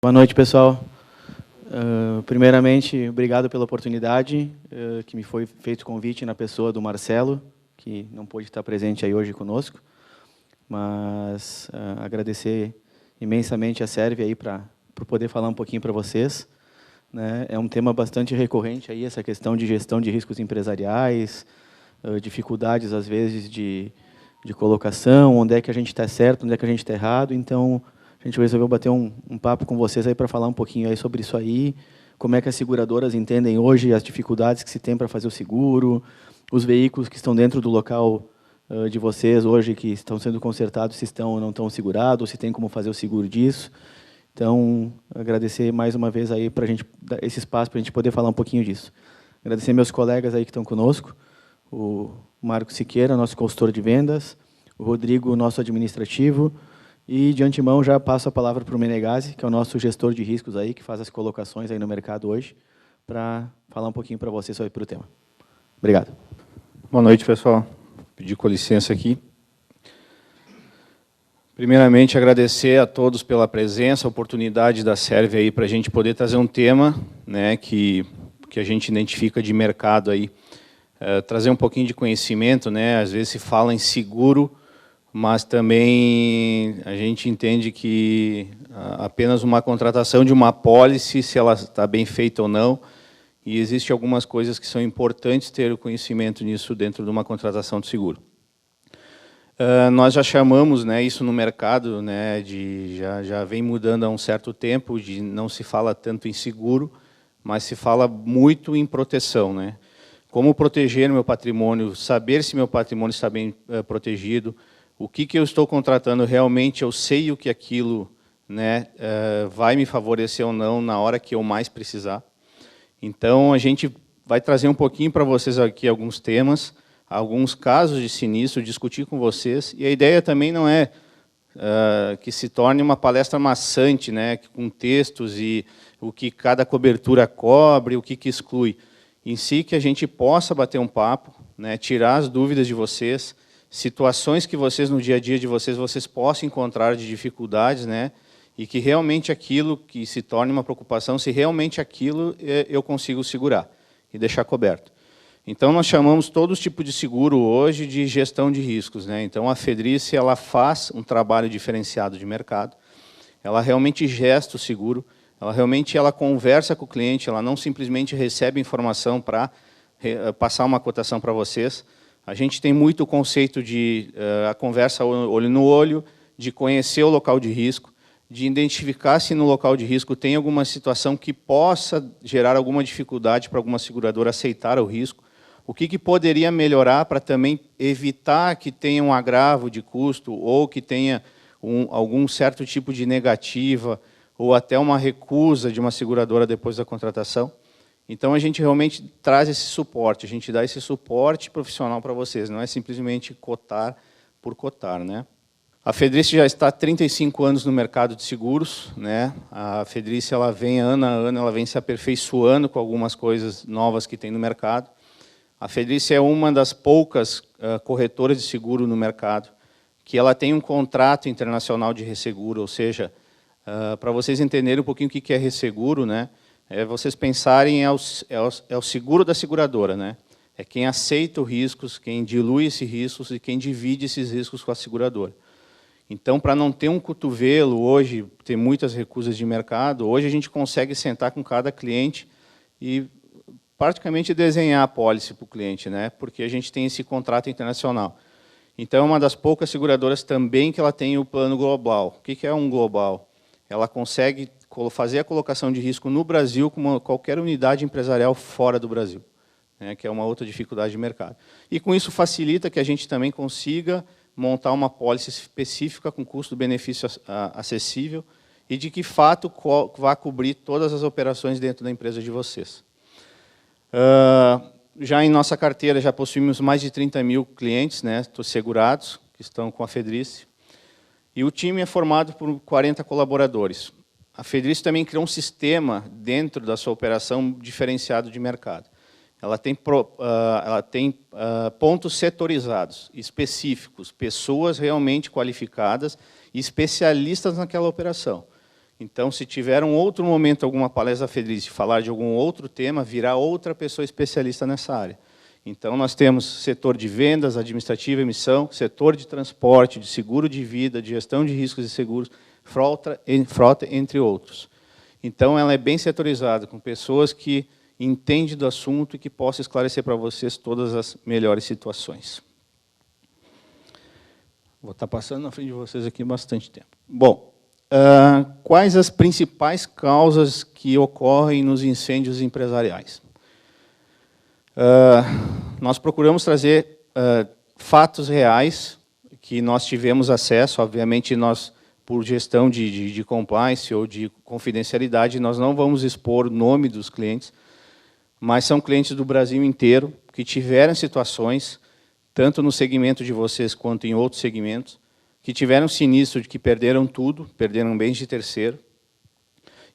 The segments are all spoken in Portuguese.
Boa noite, pessoal. Primeiramente, obrigado pela oportunidade que me foi feito o convite na pessoa do Marcelo, que não pôde estar presente aí hoje conosco, mas agradecer imensamente a Serve aí para poder falar um pouquinho para vocês. Né? É um tema bastante recorrente aí, essa questão de gestão de riscos empresariais, dificuldades às vezes de colocação, onde é que a gente está certo, onde é que a gente está errado. Então, a gente resolveu bater um papo com vocês aí para falar um pouquinho aí sobre isso aí, como é que as seguradoras entendem hoje as dificuldades que se tem para fazer o seguro, os veículos que estão dentro do local de vocês hoje, que estão sendo consertados, se estão ou não estão segurados, ou se tem como fazer o seguro disso. Então, agradecer mais uma vez aí para a gente dar esse espaço para a gente poder falar um pouquinho disso. Agradecer meus colegas aí que estão conosco, o Marco Siqueira, nosso consultor de vendas, o Rodrigo, nosso administrativo, e, de antemão, já passo a palavra para o Menegazzi, que é o nosso gestor de riscos aí, que faz as colocações aí no mercado hoje, para falar um pouquinho para você sobre o tema. Obrigado. Boa noite, pessoal. Vou pedir com licença aqui. Primeiramente, agradecer a todos pela presença, a oportunidade da Serve aí para a gente poder trazer um tema, né, que a gente identifica de mercado aí, trazer um pouquinho de conhecimento, né? Às vezes se fala em seguro, mas também a gente entende que apenas uma contratação de uma apólice, se ela está bem feita ou não, e existem algumas coisas que são importantes ter o conhecimento nisso dentro de uma contratação de seguro. Nós já chamamos, né, isso no mercado, né, já vem mudando há um certo tempo, de não se fala tanto em seguro, mas se fala muito em proteção, né? Como proteger meu patrimônio, saber se meu patrimônio está bem protegido, o que eu estou contratando realmente, eu sei o que aquilo, né, vai me favorecer ou não na hora que eu mais precisar. Então, a gente vai trazer um pouquinho para vocês aqui alguns temas, alguns casos de sinistro, discutir com vocês. E a ideia também não é que se torne uma palestra maçante, né, com textos e o que cada cobertura cobre, o que exclui. Em si, que a gente possa bater um papo, né, tirar as dúvidas de vocês, situações que vocês, no dia a dia de vocês possam encontrar de dificuldades, né, e que realmente aquilo que se torne uma preocupação, se realmente aquilo eu consigo segurar e deixar coberto. Então, nós chamamos todo tipo de seguro hoje de gestão de riscos, né? Então, a Fedrice ela faz um trabalho diferenciado de mercado, ela realmente gesta o seguro, ela conversa com o cliente, ela não simplesmente recebe informação para passar uma cotação para vocês. A gente tem muito o conceito de a conversa olho no olho, de conhecer o local de risco, de identificar se no local de risco tem alguma situação que possa gerar alguma dificuldade para alguma seguradora aceitar o risco, o que poderia melhorar para também evitar que tenha um agravo de custo ou que tenha algum certo tipo de negativa ou até uma recusa de uma seguradora depois da contratação. Então, a gente realmente traz esse suporte, a gente dá esse suporte profissional para vocês, não é simplesmente cotar por cotar, né? A Fedrice já está há 35 anos no mercado de seguros, né? A Fedrice ela vem ano a ano, ela vem se aperfeiçoando com algumas coisas novas que tem no mercado. A Fedrice é uma das poucas corretoras de seguro no mercado que ela tem um contrato internacional de resseguro, ou seja, para vocês entenderem um pouquinho o que é resseguro, né? Vocês pensarem é o seguro da seguradora, né? É quem aceita os riscos, quem dilui esses riscos e quem divide esses riscos com a seguradora. Então, para não ter um cotovelo hoje, ter muitas recusas de mercado, hoje a gente consegue sentar com cada cliente e praticamente desenhar a apólice para o cliente, né? Porque a gente tem esse contrato internacional. Então, é uma das poucas seguradoras também que ela tem o plano global. O que é um global? Ela consegue fazer a colocação de risco no Brasil com qualquer unidade empresarial fora do Brasil, né? Que é uma outra dificuldade de mercado. E com isso facilita que a gente também consiga montar uma apólice específica com custo-benefício acessível e de que fato vá cobrir todas as operações dentro da empresa de vocês. Já em nossa carteira, já possuímos mais de 30 mil clientes, né, segurados, que estão com a Fedrice. E o time é formado por 40 colaboradores. A Fedrice também criou um sistema dentro da sua operação diferenciado de mercado. Ela tem pontos setorizados, específicos, pessoas realmente qualificadas e especialistas naquela operação. Então, se tiver um outro momento, alguma palestra da FEDRIS, falar de algum outro tema, virá outra pessoa especialista nessa área. Então, nós temos setor de vendas, administrativa, emissão, setor de transporte, de seguro de vida, de gestão de riscos e seguros, frota, entre outros. Então, ela é bem setorizada, com pessoas que entendem do assunto e que possam esclarecer para vocês todas as melhores situações. Vou estar passando na frente de vocês aqui bastante tempo. Bom, quais as principais causas que ocorrem nos incêndios empresariais? Nós procuramos trazer fatos reais que nós tivemos acesso. Obviamente, nós, por gestão de compliance ou de confidencialidade, nós não vamos expor o nome dos clientes, mas são clientes do Brasil inteiro que tiveram situações, tanto no segmento de vocês quanto em outros segmentos, que tiveram sinistro de que perderam tudo, perderam bens de terceiro,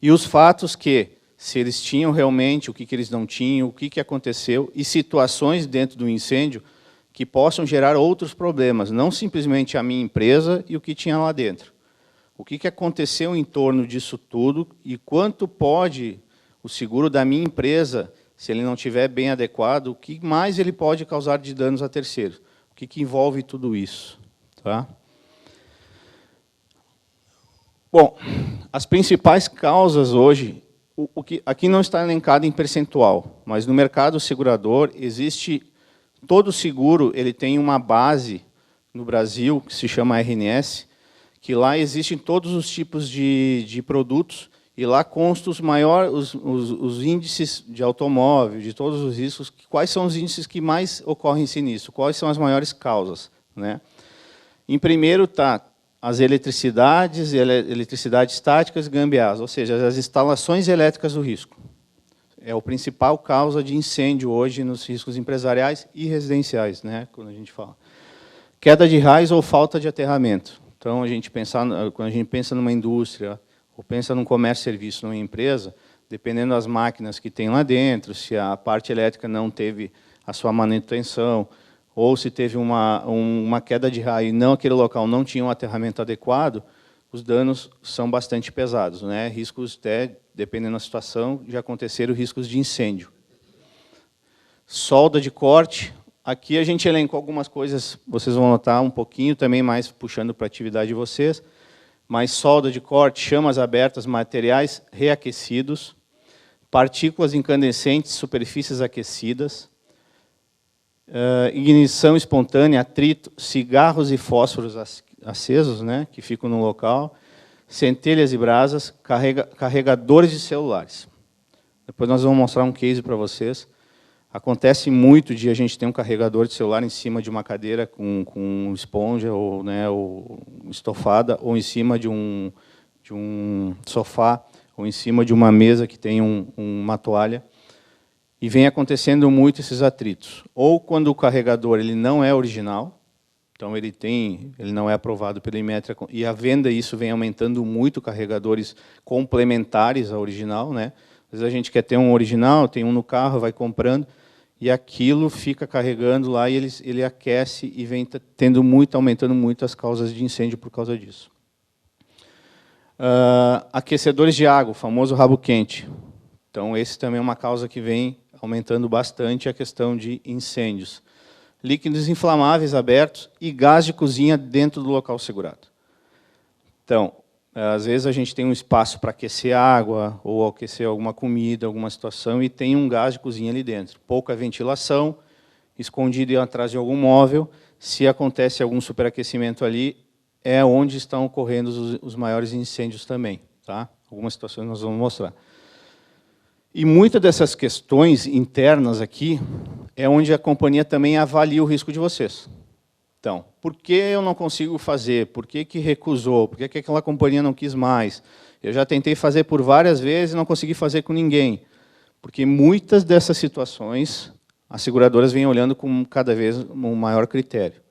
e os fatos que, se eles tinham realmente, o que eles não tinham, o que aconteceu, e situações dentro do incêndio que possam gerar outros problemas, não simplesmente a minha empresa e o que tinha lá dentro. O que aconteceu em torno disso tudo e quanto pode o seguro da minha empresa, se ele não estiver bem adequado, o que mais ele pode causar de danos a terceiros? O que envolve tudo isso? Tá? Bom, as principais causas hoje, aqui não está elencado em percentual, mas no mercado segurador existe, todo seguro ele tem uma base no Brasil, que se chama RNS, que lá existem todos os tipos de produtos, e lá constam os índices de automóvel, de todos os riscos. Quais são os índices que mais ocorrem em sinistro? Quais são as maiores causas? Né? Em primeiro está as eletricidades estáticas e gambiarras, ou seja, as instalações elétricas do risco. É a principal causa de incêndio hoje nos riscos empresariais e residenciais, né, quando a gente fala. Queda de raios ou falta de aterramento. Então, quando a gente pensa numa indústria, ou pensa num comércio e serviço, numa empresa, dependendo das máquinas que tem lá dentro, se a parte elétrica não teve a sua manutenção, ou se teve uma queda de raio e aquele local não tinha um aterramento adequado, os danos são bastante pesados, né? Riscos, até, dependendo da situação, já aconteceram riscos de incêndio. Solda de corte. Aqui a gente elencou algumas coisas, vocês vão notar um pouquinho, também mais puxando para a atividade de vocês, mas solda de corte, chamas abertas, materiais reaquecidos, partículas incandescentes, superfícies aquecidas, ignição espontânea, atrito, cigarros e fósforos acesos, né, que ficam no local, centelhas e brasas, carregadores de celulares. Depois nós vamos mostrar um case para vocês. Acontece muito de a gente ter um carregador de celular em cima de uma cadeira com esponja ou, né, ou estofada, ou em cima de um sofá, ou em cima de uma mesa que tem uma toalha. E vem acontecendo muito esses atritos. Ou quando o carregador ele não é original, então ele não é aprovado pela Inmetria, e a venda isso vem aumentando muito, carregadores complementares ao original, né? Às vezes a gente quer ter um original, tem um no carro, vai comprando, e aquilo fica carregando lá e ele aquece e vem aumentando muito as causas de incêndio por causa disso. Aquecedores de água, o famoso rabo quente. Então, esse também é uma causa que vem aumentando bastante a questão de incêndios. Líquidos inflamáveis abertos e gás de cozinha dentro do local segurado. Então, às vezes a gente tem um espaço para aquecer água ou aquecer alguma comida, alguma situação, e tem um gás de cozinha ali dentro. Pouca ventilação, escondido atrás de algum móvel. Se acontece algum superaquecimento ali, é onde estão ocorrendo os maiores incêndios também. Tá? Algumas situações nós vamos mostrar. E muitas dessas questões internas aqui é onde a companhia também avalia o risco de vocês. Então, por que eu não consigo fazer? Por que recusou? Por que aquela companhia não quis mais? Eu já tentei fazer por várias vezes e não consegui fazer com ninguém. Porque muitas dessas situações, as seguradoras vêm olhando com cada vez um maior critério.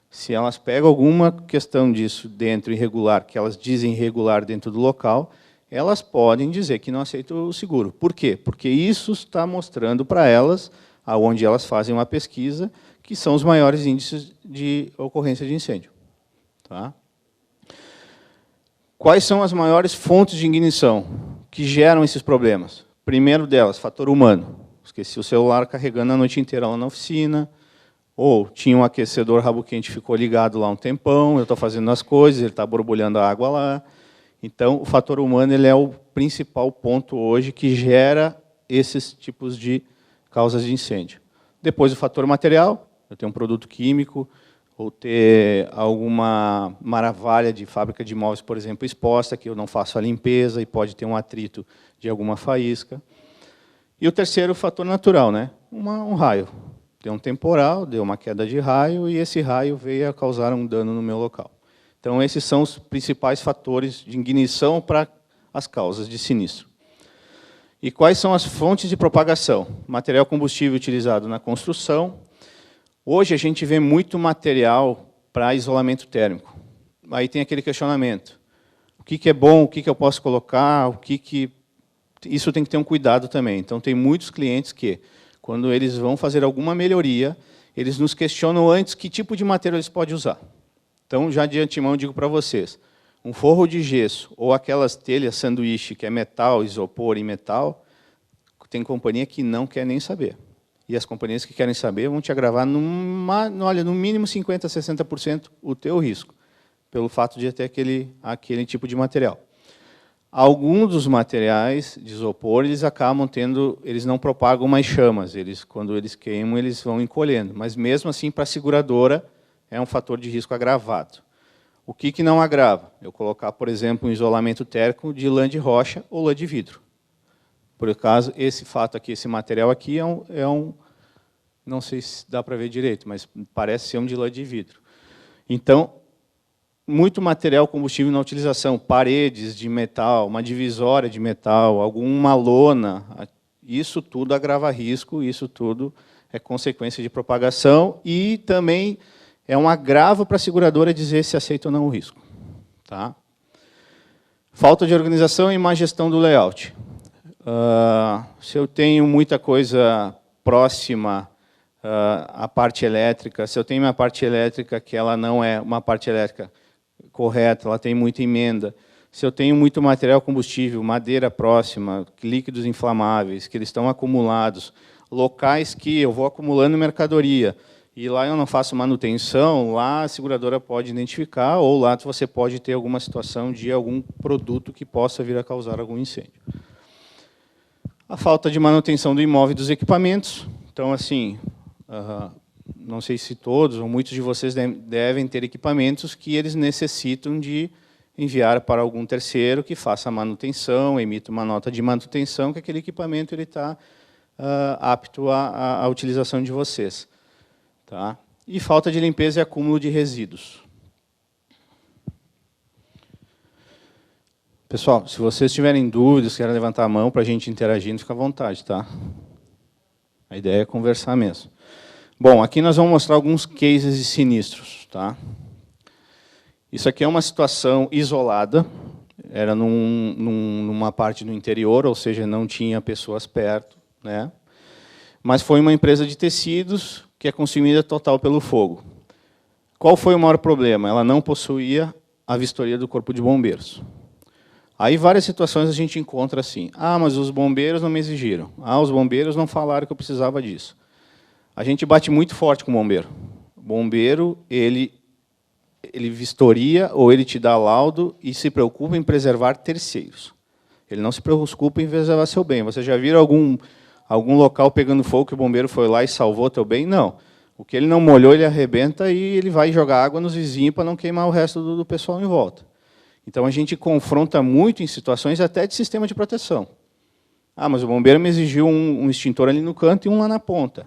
Se elas pegam alguma questão disso dentro irregular, que elas dizem irregular dentro do local, elas podem dizer que não aceitam o seguro. Por quê? Porque isso está mostrando para elas, aonde elas fazem uma pesquisa, que são os maiores índices de ocorrência de incêndio. Tá? Quais são as maiores fontes de ignição que geram esses problemas? Primeiro delas, fator humano. Esqueci o celular carregando a noite inteira lá na oficina, ou tinha um aquecedor rabo quente, ficou ligado lá um tempão, eu estou fazendo as coisas, ele está borbulhando a água lá. Então, o fator humano ele é o principal ponto hoje que gera esses tipos de causas de incêndio. Depois, o fator material, eu tenho um produto químico, ou ter alguma maravilha de fábrica de imóveis, por exemplo, exposta, que eu não faço a limpeza e pode ter um atrito de alguma faísca. E o terceiro fator natural, né? Um raio. Deu um temporal, deu uma queda de raio, e esse raio veio a causar um dano no meu local. Então, esses são os principais fatores de ignição para as causas de sinistro. E quais são as fontes de propagação? Material combustível utilizado na construção. Hoje, a gente vê muito material para isolamento térmico. Aí tem aquele questionamento. O que é bom, o que eu posso colocar, Isso tem que ter um cuidado também. Então, tem muitos clientes que, quando eles vão fazer alguma melhoria, eles nos questionam antes que tipo de material eles podem usar. Então, já de antemão, digo para vocês, um forro de gesso ou aquelas telhas sanduíche, que é metal, isopor e metal, tem companhia que não quer nem saber. E as companhias que querem saber vão te agravar, olha, no mínimo 50%, 60% o teu risco, pelo fato de ter aquele tipo de material. Alguns dos materiais de isopor, eles acabam eles não propagam mais chamas, quando eles queimam, eles vão encolhendo. Mas, mesmo assim, para a seguradora, é um fator de risco agravado. O que não agrava? Eu colocar, por exemplo, um isolamento térmico de lã de rocha ou lã de vidro. Por acaso, esse fato aqui, esse material aqui não sei se dá para ver direito, mas parece ser um de lã de vidro. Então, muito material combustível na utilização, paredes de metal, uma divisória de metal, alguma lona, isso tudo agrava risco, isso tudo é consequência de propagação e também é um agravo para a seguradora dizer se aceita ou não o risco. Tá? Falta de organização e má gestão do layout. Se eu tenho muita coisa próxima à parte elétrica, se eu tenho uma parte elétrica que ela não é uma parte elétrica correta, ela tem muita emenda, se eu tenho muito material combustível, madeira próxima, líquidos inflamáveis, que eles estão acumulados, locais que eu vou acumulando mercadoria, e lá eu não faço manutenção, lá a seguradora pode identificar, ou lá você pode ter alguma situação de algum produto que possa vir a causar algum incêndio. A falta de manutenção do imóvel e dos equipamentos. Então, assim, não sei se todos ou muitos de vocês devem ter equipamentos que eles necessitam de enviar para algum terceiro que faça a manutenção, emita uma nota de manutenção, que aquele equipamento está apto à utilização de vocês. Tá? E falta de limpeza e acúmulo de resíduos. Pessoal, se vocês tiverem dúvidas, querem levantar a mão para a gente interagir, fica à vontade. Tá? A ideia é conversar mesmo. Bom, aqui nós vamos mostrar alguns cases de sinistros. Tá? Isso aqui é uma situação isolada, era numa parte do interior, ou seja, não tinha pessoas perto, né? Mas foi uma empresa de tecidos que é consumida total pelo fogo. Qual foi o maior problema? Ela não possuía a vistoria do Corpo de Bombeiros. Aí, várias situações a gente encontra assim, mas os bombeiros não me exigiram, os bombeiros não falaram que eu precisava disso. A gente bate muito forte com o bombeiro. O bombeiro, ele vistoria ou ele te dá laudo e se preocupa em preservar terceiros. Ele não se preocupa em preservar seu bem. Você já viu algum local pegando fogo que o bombeiro foi lá e salvou teu bem? Não. O que ele não molhou, ele arrebenta e ele vai jogar água nos vizinhos para não queimar o resto do pessoal em volta. Então, a gente confronta muito em situações até de sistema de proteção. Mas o bombeiro me exigiu um extintor ali no canto e um lá na ponta.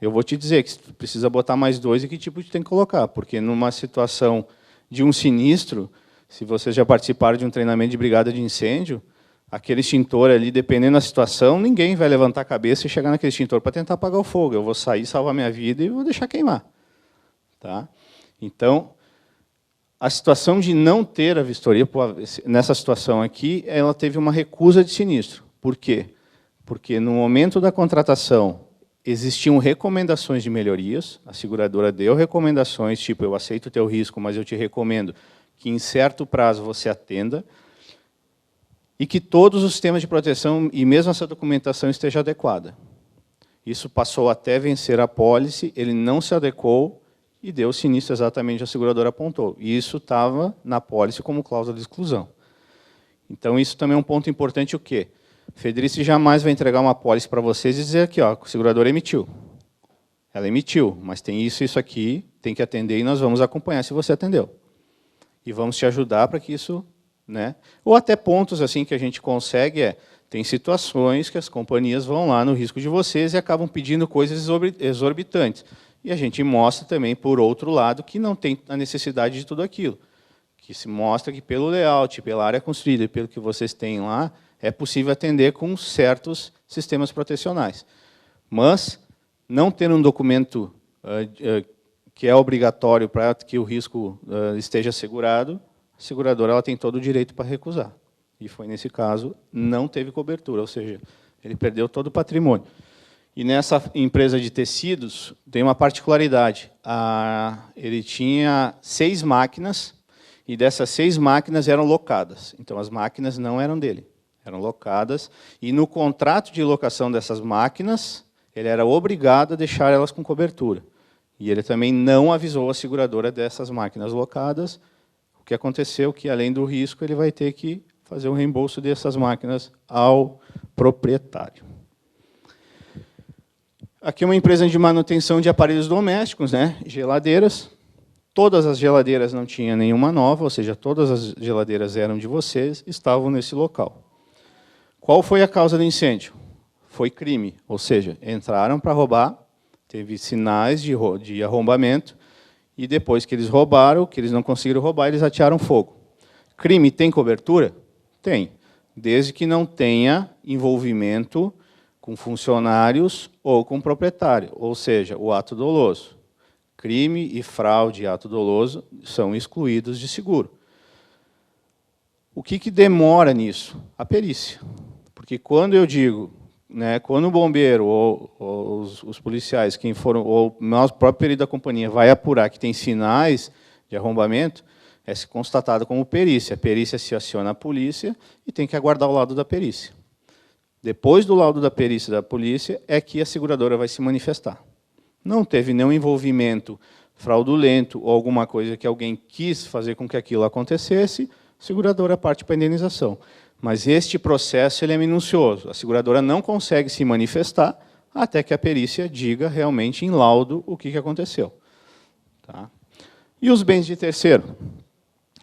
Eu vou te dizer que você precisa botar mais 2 e que tipo tem que colocar, porque numa situação de um sinistro, se vocês já participaram de um treinamento de brigada de incêndio, aquele extintor ali, dependendo da situação, ninguém vai levantar a cabeça e chegar naquele extintor para tentar apagar o fogo. Eu vou sair, salvar minha vida e vou deixar queimar. Tá? Então, a situação de não ter a vistoria, nessa situação aqui, ela teve uma recusa de sinistro. Por quê? Porque no momento da contratação, existiam recomendações de melhorias, a seguradora deu recomendações, tipo, eu aceito o teu risco, mas eu te recomendo que em certo prazo você atenda e que todos os sistemas de proteção e mesmo essa documentação esteja adequada. Isso passou até vencer a apólice, ele não se adequou e deu o sinistro exatamente onde a seguradora apontou. E isso estava na apólice como cláusula de exclusão. Então, isso também é um ponto importante, o quê? Federici jamais vai entregar uma apólice para vocês e dizer aqui, ó, a seguradora emitiu. Ela emitiu, mas tem isso aqui, tem que atender e nós vamos acompanhar se você atendeu. E vamos te ajudar para que isso... né? Ou até pontos assim que a gente consegue, tem situações que as companhias vão lá no risco de vocês e acabam pedindo coisas exorbitantes. E a gente mostra também, por outro lado, que não tem a necessidade de tudo aquilo. Que se mostra que pelo layout, pela área construída e pelo que vocês têm lá, é possível atender com certos sistemas protecionais. Mas, não ter um documento que é obrigatório para que o risco esteja assegurado, a seguradora ela tem todo o direito para recusar. E foi nesse caso, não teve cobertura, ou seja, ele perdeu todo o patrimônio. E nessa empresa de tecidos, tem uma particularidade. Ele tinha 6 máquinas, e dessas 6 máquinas eram locadas. Então, as máquinas não eram dele, eram locadas. E no contrato de locação dessas máquinas, ele era obrigado a deixar elas com cobertura. E ele também não avisou a seguradora dessas máquinas locadas. O que aconteceu é que, além do risco, ele vai ter que fazer o reembolso dessas máquinas ao proprietário. Aqui é uma empresa de manutenção de aparelhos domésticos, né? Geladeiras. Todas as geladeiras não tinha nenhuma nova, ou seja, todas as geladeiras eram de vocês, estavam nesse local. Qual foi a causa do incêndio? Foi crime, ou seja, entraram para roubar, teve sinais de arrombamento, e depois que eles roubaram, que eles não conseguiram roubar, eles atearam fogo. Crime tem cobertura? Tem, desde que não tenha envolvimento com funcionários ou com proprietário, ou seja, o ato doloso. Crime e fraude e ato doloso são excluídos de seguro. O que demora nisso? A perícia. Porque quando eu digo, né, quando o bombeiro ou os policiais, quem foram, ou o nosso próprio perito da companhia vai apurar que tem sinais de arrombamento, é constatado como perícia. A perícia se aciona a polícia e tem que aguardar o laudo da perícia. Depois do laudo da perícia da polícia é que a seguradora vai se manifestar. Não teve nenhum envolvimento fraudulento ou alguma coisa que alguém quis fazer com que aquilo acontecesse, a seguradora parte para a indenização. Mas este processo ele é minucioso. A seguradora não consegue se manifestar até que a perícia diga realmente em laudo o que aconteceu. Tá? E os bens de terceiro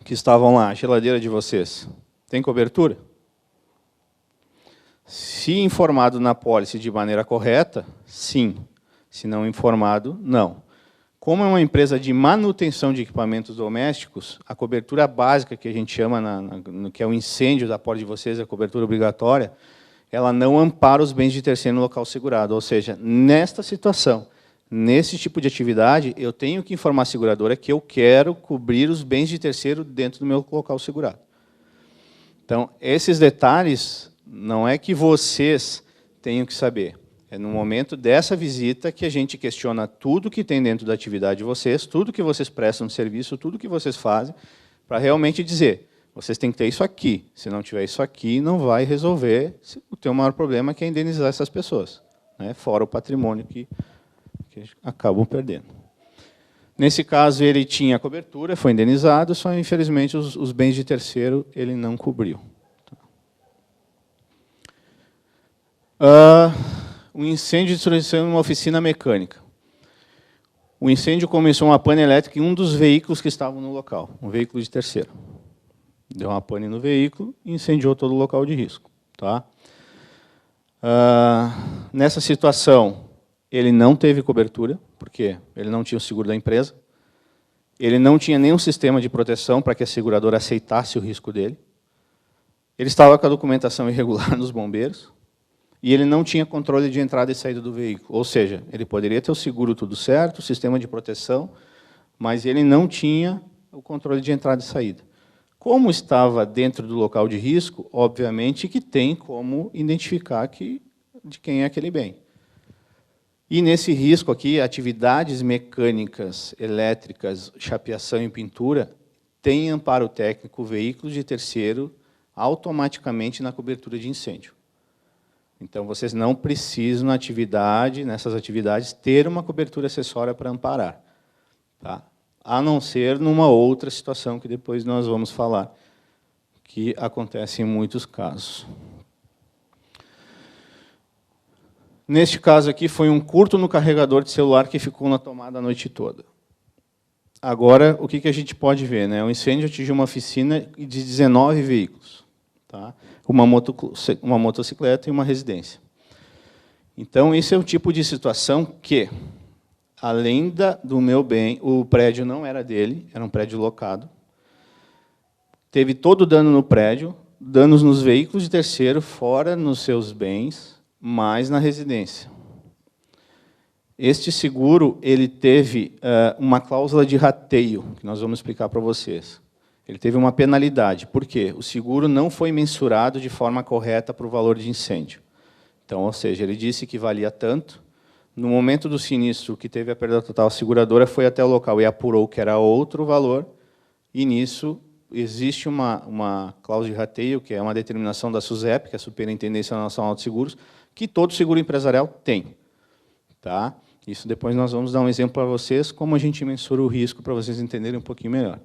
que estavam lá, a geladeira de vocês, tem cobertura? Se informado na apólice de maneira correta, sim. Se não informado, não. Como é uma empresa de manutenção de equipamentos domésticos, a cobertura básica, que a gente chama, no que é o incêndio da porta de vocês, a cobertura obrigatória, ela não ampara os bens de terceiro no local segurado. Ou seja, nesta situação, nesse tipo de atividade, eu tenho que informar a seguradora que eu quero cobrir os bens de terceiro dentro do meu local segurado. Então, esses detalhes, não é que vocês tenham que saber. É no momento dessa visita que a gente questiona tudo que tem dentro da atividade de vocês, tudo que vocês prestam de serviço, tudo que vocês fazem, para realmente dizer, vocês têm que ter isso aqui. Se não tiver isso aqui, não vai resolver o teu maior problema, que é indenizar essas pessoas, né? Fora o patrimônio que acabam perdendo. Nesse caso, ele tinha cobertura, foi indenizado, só, infelizmente, os bens de terceiro ele não cobriu. Um incêndio de destruição em uma oficina mecânica. O incêndio começou uma pane elétrica em um dos veículos que estavam no local, um veículo de terceiro. Deu uma pane no veículo e incendiou todo o local de risco. Tá? Nessa situação, ele não teve cobertura, porque ele não tinha o seguro da empresa, ele não tinha nenhum sistema de proteção para que a seguradora aceitasse o risco dele, ele estava com a documentação irregular nos bombeiros, e ele não tinha controle de entrada e saída do veículo. Ou seja, ele poderia ter o seguro tudo certo, o sistema de proteção, mas ele não tinha o controle de entrada e saída. Como estava dentro do local de risco, obviamente que tem como identificar de quem é aquele bem. E nesse risco aqui, atividades mecânicas, elétricas, chapeação e pintura, tem amparo técnico veículos de terceiro automaticamente na cobertura de incêndio. Então, vocês não precisam, nessas atividades, ter uma cobertura acessória para amparar, tá? A não ser numa outra situação que depois nós vamos falar, que acontece em muitos casos. Neste caso aqui, foi um curto no carregador de celular que ficou na tomada a noite toda. Agora, o que a gente pode ver, né? O incêndio atingiu uma oficina de 19 veículos, tá? Uma motocicleta e uma residência. Então, esse é o tipo de situação que, além do meu bem, o prédio não era dele, era um prédio locado. Teve todo o dano no prédio, danos nos veículos de terceiro, fora nos seus bens, mais na residência. Este seguro ele teve uma cláusula de rateio, que nós vamos explicar para vocês. Ele teve uma penalidade. Por quê? O seguro não foi mensurado de forma correta para o valor de incêndio. Então, ou seja, ele disse que valia tanto. No momento do sinistro, que teve a perda total, a seguradora foi até o local e apurou que era outro valor, e nisso existe uma cláusula de rateio, que é uma determinação da SUSEP, que é a Superintendência Nacional de Seguros, que todo seguro empresarial tem. Tá? Isso depois nós vamos dar um exemplo para vocês, como a gente mensura o risco, para vocês entenderem um pouquinho melhor.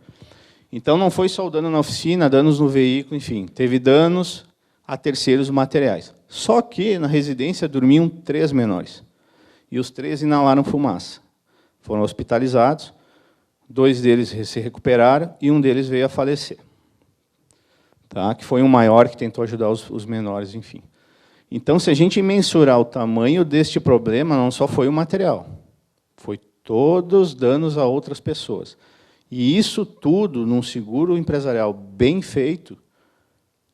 Então, não foi só o dano na oficina, danos no veículo, enfim, teve danos a terceiros materiais. Só que, na residência, dormiam 3 menores. E os 3 inalaram fumaça. Foram hospitalizados, 2 deles se recuperaram e um deles veio a falecer. Tá? Que foi um maior que tentou ajudar os menores, enfim. Então, se a gente mensurar o tamanho deste problema, não só foi o material, foi todos os danos a outras pessoas. E isso tudo, num seguro empresarial bem feito,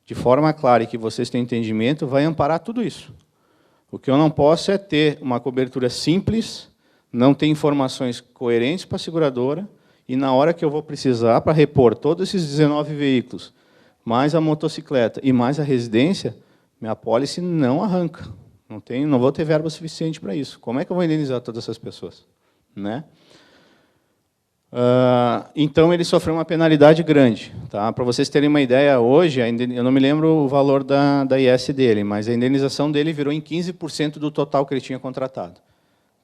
de forma clara e que vocês tenham entendimento, vai amparar tudo isso. O que eu não posso é ter uma cobertura simples, não ter informações coerentes para a seguradora, e na hora que eu vou precisar para repor todos esses 19 veículos, mais a motocicleta e mais a residência, minha apólice não arranca. Não vou ter verba suficiente para isso. Como é que eu vou indenizar todas essas pessoas? Né? Então, ele sofreu uma penalidade grande. Tá? Para vocês terem uma ideia, hoje, eu não me lembro o valor da IS dele, mas a indenização dele virou em 15% do total que ele tinha contratado.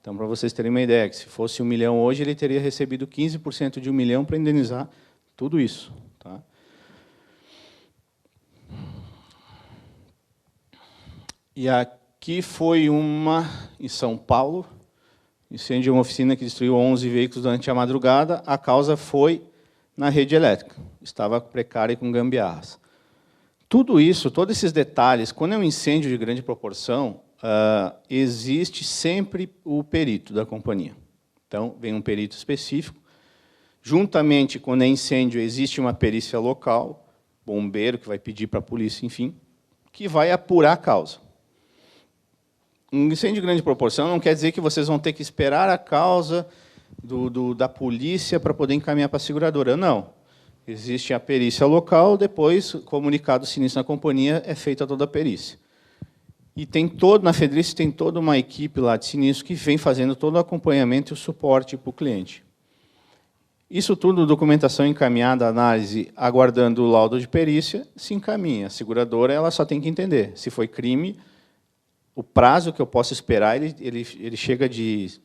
Então, para vocês terem uma ideia, que se fosse 1 milhão hoje, ele teria recebido 15% de 1 milhão para indenizar tudo isso. Tá? E aqui foi em São Paulo, incêndio de uma oficina que destruiu 11 veículos durante a madrugada. A causa foi na rede elétrica. Estava precária e com gambiarras. Tudo isso, todos esses detalhes, quando é um incêndio de grande proporção, existe sempre o perito da companhia. Então, vem um perito específico. Juntamente, quando é incêndio, existe uma perícia local, bombeiro, que vai pedir para a polícia, enfim, que vai apurar a causa. Um incêndio de grande proporção não quer dizer que vocês vão ter que esperar a causa da polícia para poder encaminhar para a seguradora. Não. Existe a perícia local, depois, comunicado o sinistro na companhia, é feita toda a perícia. E na Fedrice tem toda uma equipe lá de sinistro que vem fazendo todo o acompanhamento e o suporte para o cliente. Isso tudo, documentação encaminhada, análise, aguardando o laudo de perícia, se encaminha. A seguradora ela só tem que entender. Se foi crime, o prazo que eu posso esperar, ele chega de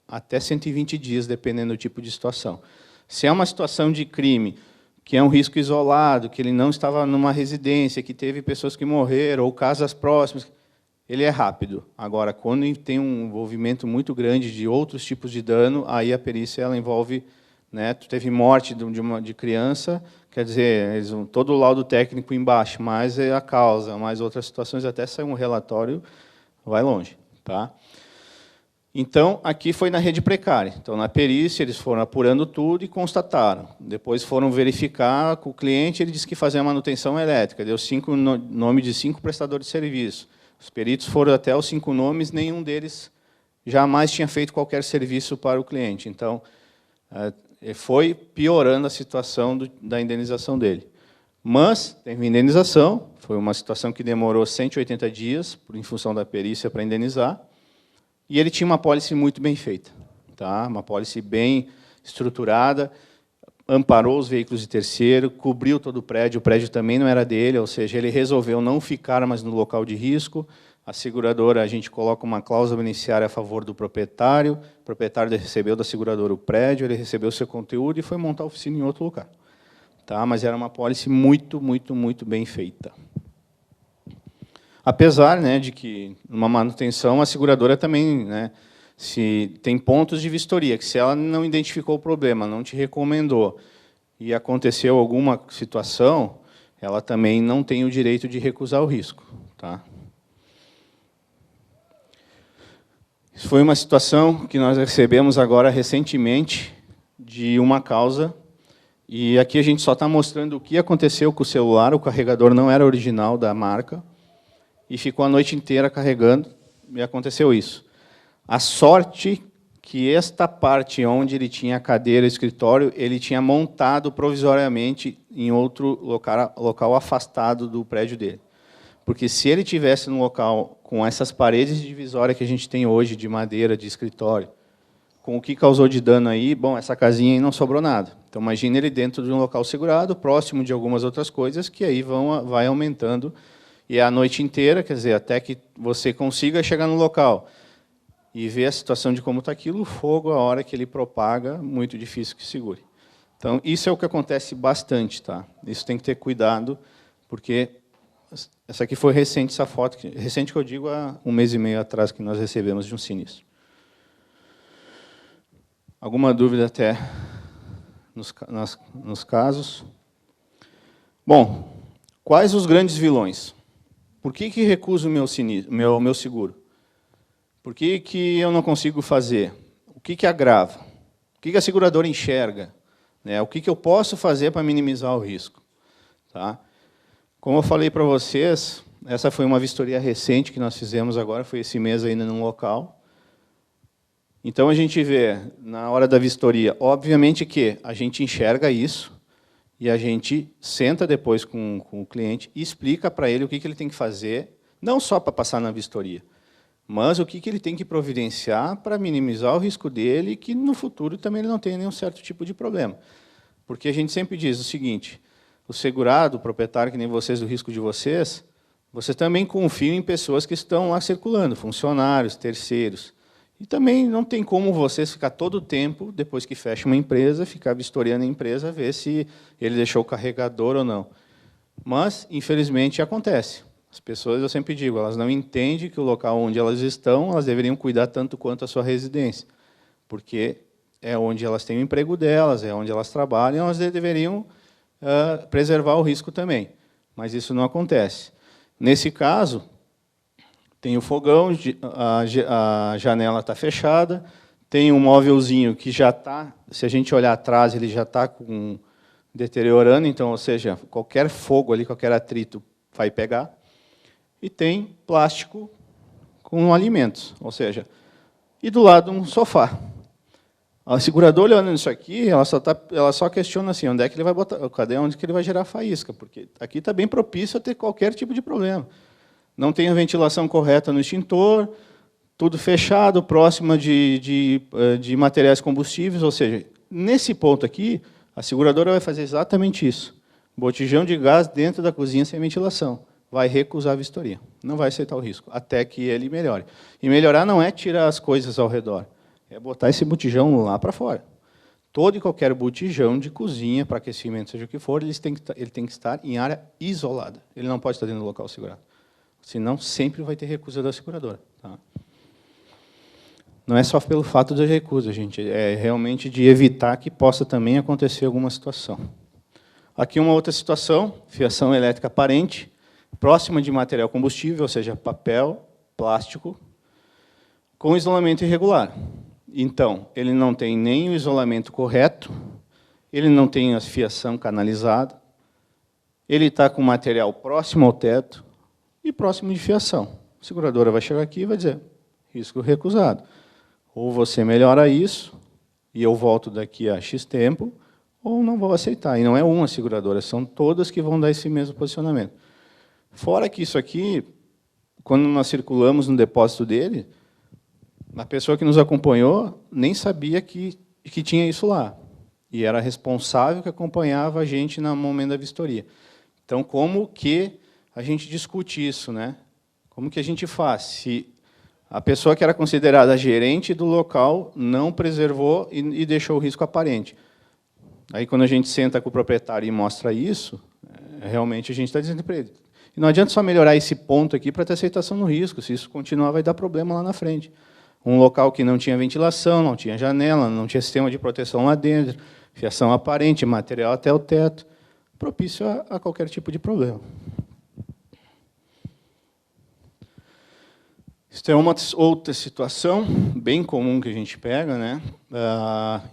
até 120 dias, dependendo do tipo de situação. Se é uma situação de crime, que é um risco isolado, que ele não estava numa residência, que teve pessoas que morreram, ou casas próximas, ele é rápido. Agora, quando tem um envolvimento muito grande de outros tipos de dano, aí a perícia ela envolve, né, teve morte de criança, quer dizer, todo o laudo técnico embaixo, mais a causa, mais outras situações, até sair um relatório, vai longe. Tá? Então, aqui foi na rede precária. Então, na perícia, eles foram apurando tudo e constataram. Depois foram verificar com o cliente, ele disse que fazia manutenção elétrica, deu nome de 5 prestadores de serviço. Os peritos foram até os 5 nomes, nenhum deles jamais tinha feito qualquer serviço para o cliente. Então, foi piorando a situação da indenização dele. Mas, teve indenização, foi uma situação que demorou 180 dias, em função da perícia, para indenizar, e ele tinha uma apólice muito bem feita, tá? Uma apólice bem estruturada. amparou os veículos de terceiro, cobriu todo o prédio também não era dele, ou seja, ele resolveu não ficar mais no local de risco. A seguradora, a gente coloca uma cláusula beneficiária a favor do proprietário, o proprietário recebeu da seguradora o prédio, ele recebeu o seu conteúdo e foi montar a oficina em outro lugar. Tá? Mas era uma apólice muito, muito, muito bem feita. Apesar, né, de que, numa manutenção, a seguradora também, né, se tem pontos de vistoria, que se ela não identificou o problema, não te recomendou, e aconteceu alguma situação, ela também não tem o direito de recusar o risco. Tá? Isso foi uma situação que nós recebemos agora recentemente de uma causa, e aqui a gente só está mostrando o que aconteceu com o celular, o carregador não era original da marca, e ficou a noite inteira carregando, e aconteceu isso. A sorte que esta parte onde ele tinha a cadeira e escritório, ele tinha montado provisoriamente em outro local afastado do prédio dele. Porque se ele tivesse num local com essas paredes de divisória que a gente tem hoje, de madeira, de escritório, com o que causou de dano aí, bom, essa casinha aí não sobrou nada. Então, imagine ele dentro de um local segurado, próximo de algumas outras coisas, que aí vai aumentando, e é a noite inteira, quer dizer, até que você consiga chegar no local e ver a situação de como está aquilo, o fogo, a hora que ele propaga, muito difícil que segure. Então, isso é o que acontece bastante. Tá? Isso tem que ter cuidado, porque essa aqui foi recente, essa foto, recente que eu digo há 1 mês e meio atrás, que nós recebemos de um sinistro. Alguma dúvida até nos casos? Bom, quais os grandes vilões? Por que recuso o meu seguro? Por que eu não consigo fazer? O que agrava? O que a seguradora enxerga? Né? O que eu posso fazer para minimizar o risco? Tá? Como eu falei para vocês, essa foi uma vistoria recente que nós fizemos agora, foi esse mês ainda num local. Então, a gente vê, na hora da vistoria, obviamente que a gente enxerga isso, e a gente senta depois com o cliente e explica para ele o que ele tem que fazer, não só para passar na vistoria, mas o que ele tem que providenciar para minimizar o risco dele e que, no futuro, também ele não tenha nenhum certo tipo de problema. Porque a gente sempre diz o seguinte, o segurado, o proprietário, que nem vocês, do risco de vocês também confiam em pessoas que estão lá circulando, funcionários, terceiros. E também não tem como vocês ficar todo o tempo, depois que fecha uma empresa, ficar vistoriando a empresa, ver se ele deixou o carregador ou não. Mas, infelizmente, acontece. As pessoas, eu sempre digo, elas não entendem que o local onde elas estão, elas deveriam cuidar tanto quanto a sua residência. Porque é onde elas têm o emprego delas, é onde elas trabalham, elas deveriam preservar o risco também. Mas isso não acontece. Nesse caso, tem o fogão, a janela está fechada, tem um móvelzinho que já está, se a gente olhar atrás, ele já está deteriorando, então, ou seja, qualquer fogo ali, qualquer atrito vai pegar. E tem plástico com alimentos, ou seja, e do lado um sofá. A seguradora, olhando isso aqui, ela só questiona assim, onde é que ele vai botar, cadê onde que ele vai gerar faísca, porque aqui está bem propício a ter qualquer tipo de problema. Não tem a ventilação correta no extintor, tudo fechado, próximo de materiais combustíveis, ou seja, nesse ponto aqui, a seguradora vai fazer exatamente isso. Botijão de gás dentro da cozinha sem ventilação. Vai recusar a vistoria. Não vai aceitar o risco, até que ele melhore. E melhorar não é tirar as coisas ao redor, é botar esse botijão lá para fora. Todo e qualquer botijão de cozinha, para aquecimento, seja o que for, ele tem que estar em área isolada. Ele não pode estar dentro do local segurado. Senão, sempre vai ter recusa da seguradora. Tá? Não é só pelo fato da recusa, gente, é realmente de evitar que possa também acontecer alguma situação. Aqui uma outra situação, fiação elétrica aparente, próxima de material combustível, ou seja, papel, plástico, com isolamento irregular. Então, ele não tem nem o isolamento correto, ele não tem a fiação canalizada, ele está com material próximo ao teto e próximo de fiação. A seguradora vai chegar aqui e vai dizer, risco recusado. Ou você melhora isso, e eu volto daqui a X tempo, ou não vou aceitar. E não é uma seguradora, são todas que vão dar esse mesmo posicionamento. Fora que isso aqui, quando nós circulamos no depósito dele, a pessoa que nos acompanhou nem sabia que tinha isso lá. e era responsável que acompanhava a gente no momento da vistoria. Então, como que a gente discute isso, né? Como que a gente faz? Se a pessoa que era considerada gerente do local não preservou e deixou o risco aparente. Aí, quando a gente senta com o proprietário e mostra isso, realmente a gente está dizendo para ele. E não adianta só melhorar esse ponto aqui para ter aceitação no risco. Se isso continuar, vai dar problema lá na frente. Um local que não tinha ventilação, não tinha janela, não tinha sistema de proteção lá dentro, fiação aparente, material até o teto, propício a qualquer tipo de problema. Isso é uma outra situação bem comum que a gente pega, né?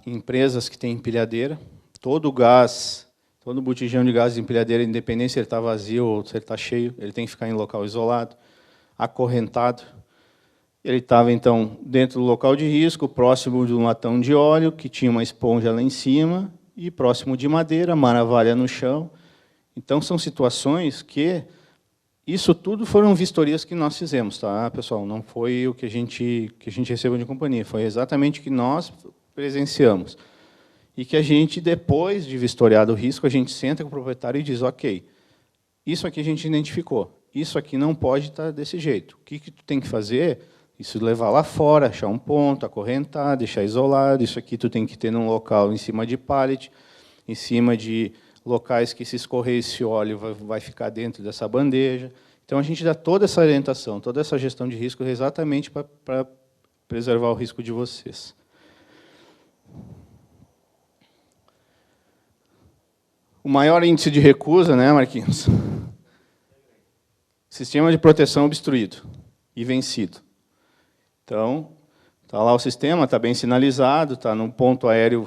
Empresas que têm empilhadeira, todo o gás, todo o botijão de gás de empilhadeira, independente se ele está vazio ou se ele está cheio, ele tem que ficar em local isolado, acorrentado. Ele estava, então, dentro do local de risco, próximo de um latão de óleo, que tinha uma esponja lá em cima, e próximo de madeira, maravilha no chão. Então, são situações que... Isso tudo foram vistorias que nós fizemos, tá, pessoal? Não foi o que a gente recebeu de companhia, foi exatamente o que nós presenciamos. E que a gente, depois de vistoriado o risco, a gente senta com o proprietário e diz, ok, isso aqui a gente identificou, isso aqui não pode estar desse jeito. O que tu tem que fazer? Isso levar lá fora, achar um ponto, acorrentar, deixar isolado, isso aqui tu tem que ter num local em cima de pallet, em cima de locais que se escorrer esse óleo vai ficar dentro dessa bandeja. Então, a gente dá toda essa orientação, toda essa gestão de risco exatamente para preservar o risco de vocês. O maior índice de recusa, né, Marquinhos? Sistema de proteção obstruído e vencido. Então, está lá o sistema, está bem sinalizado, está num ponto aéreo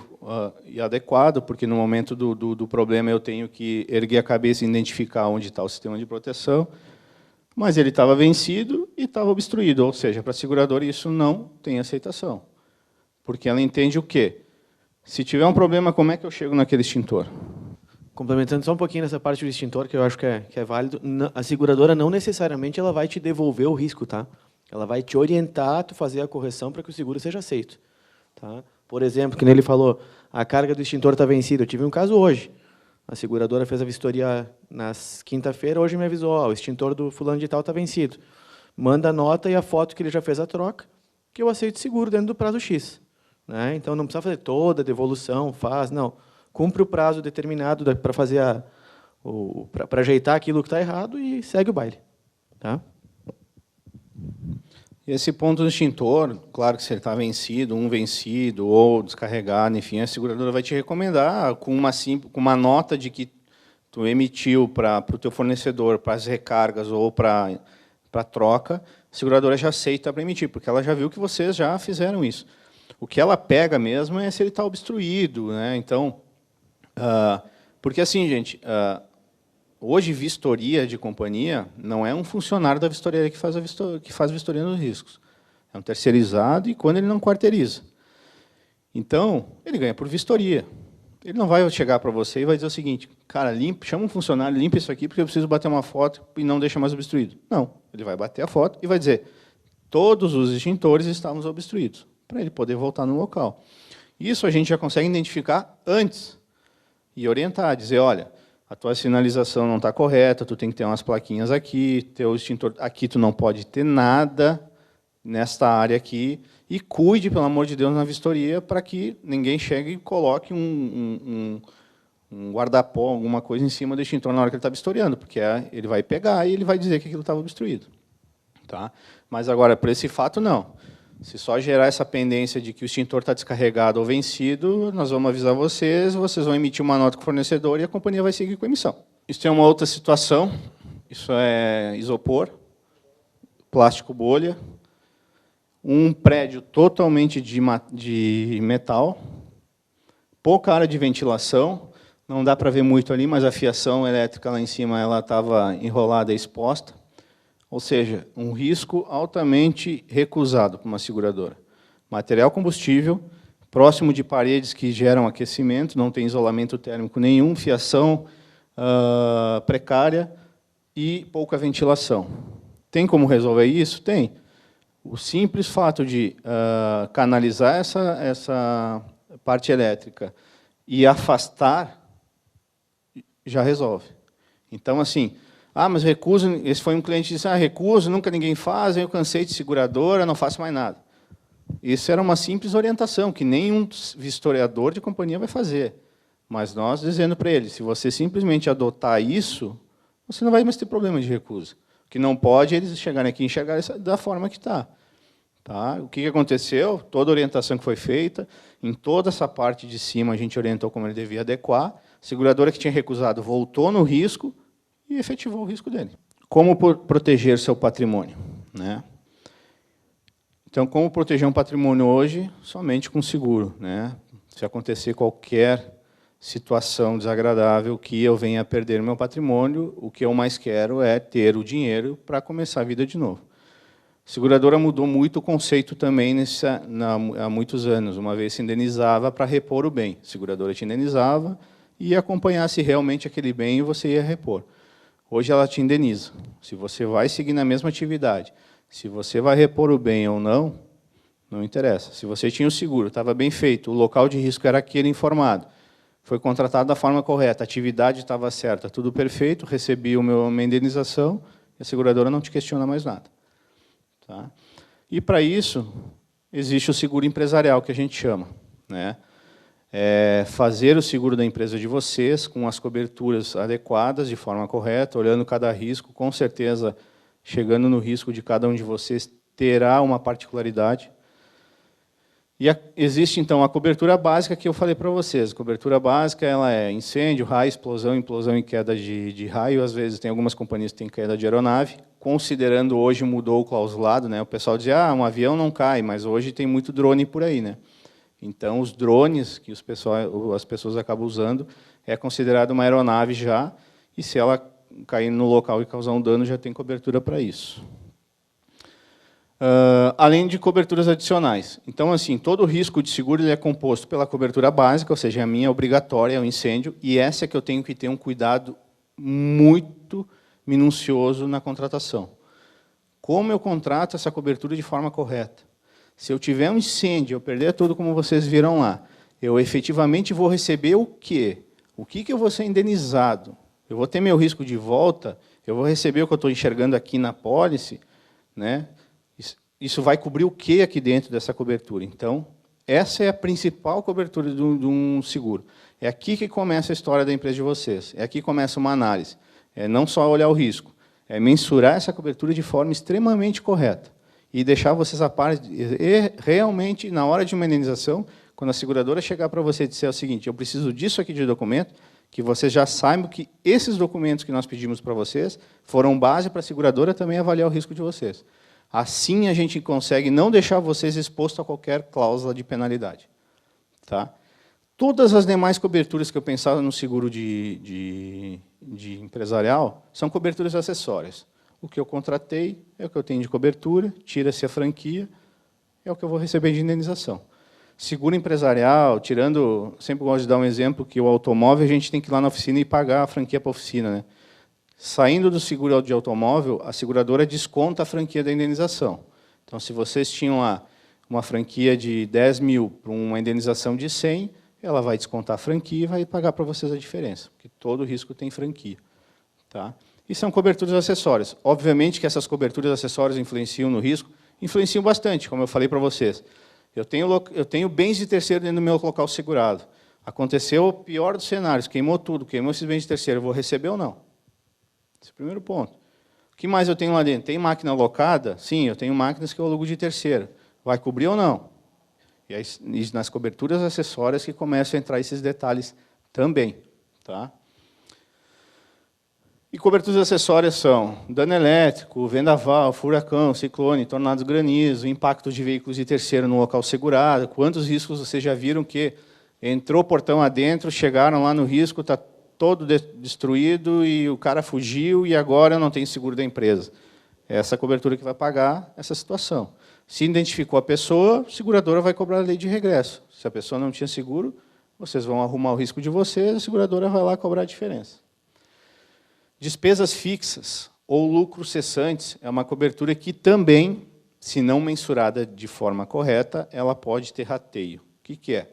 e adequado, porque no momento do problema eu tenho que erguer a cabeça e identificar onde está o sistema de proteção, mas ele estava vencido e estava obstruído, ou seja, para a seguradora isso não tem aceitação. Porque ela entende o quê? Se tiver um problema, como é que eu chego naquele extintor? Complementando só um pouquinho nessa parte do extintor, que eu acho que é válido, a seguradora não necessariamente ela vai te devolver o risco, tá? Ela vai te orientar a tu fazer a correção para que o seguro seja aceito. Tá? Por exemplo, que ele falou, a carga do extintor está vencida. Eu tive um caso hoje. A seguradora fez a vistoria na quinta-feira, hoje me avisou, o extintor do fulano de tal está vencido. Manda a nota e a foto que ele já fez a troca, que eu aceito seguro dentro do prazo X. Né? Então, não precisa fazer toda a devolução, não. Cumpre o prazo determinado para fazer para ajeitar aquilo que está errado e segue o baile. Tá? Esse ponto do extintor, claro que se ele está vencido, vencido ou descarregado, enfim, a seguradora vai te recomendar com uma nota de que tu emitiu para o teu fornecedor, para as recargas ou para a troca, a seguradora já aceita para emitir, porque ela já viu que vocês já fizeram isso. O que ela pega mesmo é se ele está obstruído, né? Então, porque assim, gente, hoje, vistoria de companhia não é um funcionário da vistoria que faz vistoria nos riscos. É um terceirizado e quando ele não quarteiriza. Então, ele ganha por vistoria. Ele não vai chegar para você e vai dizer o seguinte, cara, chama um funcionário, limpa isso aqui porque eu preciso bater uma foto e não deixa mais obstruído. Não, ele vai bater a foto e vai dizer, todos os extintores estavam obstruídos, para ele poder voltar no local. Isso a gente já consegue identificar antes e orientar, dizer, olha, a tua sinalização não está correta, tu tem que ter umas plaquinhas aqui, teu extintor aqui tu não pode ter nada nesta área aqui, e cuide, pelo amor de Deus, na vistoria, para que ninguém chegue e coloque um guarda-pó, alguma coisa em cima do extintor na hora que ele está vistoriando, porque ele vai pegar e ele vai dizer que aquilo estava obstruído. Tá? Mas agora, por esse fato, não. Se só gerar essa pendência de que o extintor está descarregado ou vencido, nós vamos avisar vocês vão emitir uma nota com o fornecedor e a companhia vai seguir com a emissão. Isso é uma outra situação, isso é isopor, plástico bolha, um prédio totalmente de metal, pouca área de ventilação, não dá para ver muito ali, mas a fiação elétrica lá em cima ela estava enrolada e exposta. Ou seja, um risco altamente recusado por uma seguradora. Material combustível, próximo de paredes que geram aquecimento, não tem isolamento térmico nenhum, fiação precária e pouca ventilação. Tem como resolver isso? Tem. O simples fato de canalizar essa parte elétrica e afastar, já resolve. Então, assim, mas recuso, esse foi um cliente que disse, recuso, nunca ninguém faz, eu cansei de seguradora, não faço mais nada. Isso era uma simples orientação, que nenhum vistoriador de companhia vai fazer. Mas nós dizendo para ele, se você simplesmente adotar isso, você não vai mais ter problema de recusa. O que não pode é eles chegarem aqui e enxergar da forma que está. Tá? O que aconteceu? Toda a orientação que foi feita, em toda essa parte de cima a gente orientou como ele devia adequar, a seguradora que tinha recusado voltou no risco e efetivou o risco dele. Como proteger seu patrimônio? Né? Então, como proteger um patrimônio hoje? Somente com seguro. Né? Se acontecer qualquer situação desagradável que eu venha a perder meu patrimônio, o que eu mais quero é ter o dinheiro para começar a vida de novo. A seguradora mudou muito o conceito também há muitos anos. Uma vez se indenizava para repor o bem. A seguradora te indenizava e ia acompanhar se realmente aquele bem você ia repor. Hoje ela te indeniza. Se você vai seguir na mesma atividade, se você vai repor o bem ou não, não interessa. Se você tinha o seguro, estava bem feito, o local de risco era aquele informado, foi contratado da forma correta, a atividade estava certa, tudo perfeito, recebi minha indenização, e a seguradora não te questiona mais nada. Tá? E, para isso, existe o seguro empresarial, que a gente chama. Né? Fazer o seguro da empresa de vocês, com as coberturas adequadas, de forma correta, olhando cada risco, com certeza, chegando no risco de cada um de vocês, terá uma particularidade. E existe, então, a cobertura básica que eu falei para vocês. A cobertura básica ela é incêndio, raio, explosão, implosão e queda de raio. Às vezes, tem algumas companhias que têm queda de aeronave. Considerando hoje, mudou o clausulado. Né? O pessoal dizia, um avião não cai, mas hoje tem muito drone por aí. Né? Então, os drones que as pessoas acabam usando é considerado uma aeronave já, e se ela cair no local e causar um dano, já tem cobertura para isso. Além de coberturas adicionais. Então, assim, todo o risco de seguro ele é composto pela cobertura básica, ou seja, a minha obrigatória é o incêndio, e essa é que eu tenho que ter um cuidado muito minucioso na contratação. Como eu contrato essa cobertura de forma correta? Se eu tiver um incêndio, eu perder tudo como vocês viram lá, eu efetivamente vou receber o quê? O que eu vou ser indenizado? Eu vou ter meu risco de volta? Eu vou receber o que eu estou enxergando aqui na pólice? Né? Isso vai cobrir o que aqui dentro dessa cobertura? Então, essa é a principal cobertura de um seguro. É aqui que começa a história da empresa de vocês. É aqui que começa uma análise. É não só olhar o risco, é mensurar essa cobertura de forma extremamente correta. E deixar vocês a par, realmente, na hora de uma indenização, quando a seguradora chegar para você e disser o seguinte, eu preciso disso aqui de documento, que vocês já saibam que esses documentos que nós pedimos para vocês foram base para a seguradora também avaliar o risco de vocês. Assim, a gente consegue não deixar vocês expostos a qualquer cláusula de penalidade. Tá? Todas as demais coberturas que eu pensava no seguro de empresarial são coberturas acessórias. O que eu contratei é o que eu tenho de cobertura, tira-se a franquia, é o que eu vou receber de indenização. Seguro empresarial, sempre gosto de dar um exemplo, que o automóvel a gente tem que ir lá na oficina e pagar a franquia para a oficina. Né? Saindo do seguro de automóvel, a seguradora desconta a franquia da indenização. Então, se vocês tinham lá uma franquia de 10 mil para uma indenização de 100, ela vai descontar a franquia e vai pagar para vocês a diferença, porque todo risco tem franquia. Tá? E são coberturas acessórias. Obviamente que essas coberturas acessórias influenciam no risco, influenciam bastante, como eu falei para vocês. Eu tenho bens de terceiro dentro do meu local segurado. Aconteceu o pior dos cenários, queimou tudo, queimou esses bens de terceiro, eu vou receber ou não? Esse é o primeiro ponto. O que mais eu tenho lá dentro? Tem máquina alocada? Sim, eu tenho máquinas que eu alugo de terceiro. Vai cobrir ou não? E aí, nas coberturas acessórias que começam a entrar esses detalhes também. Tá? E coberturas acessórias são dano elétrico, vendaval, furacão, ciclone, tornados, granizo, impacto de veículos de terceiro no local segurado. Quantos riscos vocês já viram que entrou portão adentro, chegaram lá no risco, está todo destruído e o cara fugiu e agora eu não tenho seguro da empresa. É essa cobertura que vai pagar essa situação. Se identificou a pessoa, a seguradora vai cobrar a lei de regresso. Se a pessoa não tinha seguro, vocês vão arrumar o risco de vocês, a seguradora vai lá cobrar a diferença. Despesas fixas ou lucros cessantes é uma cobertura que também, se não mensurada de forma correta, ela pode ter rateio. O que é?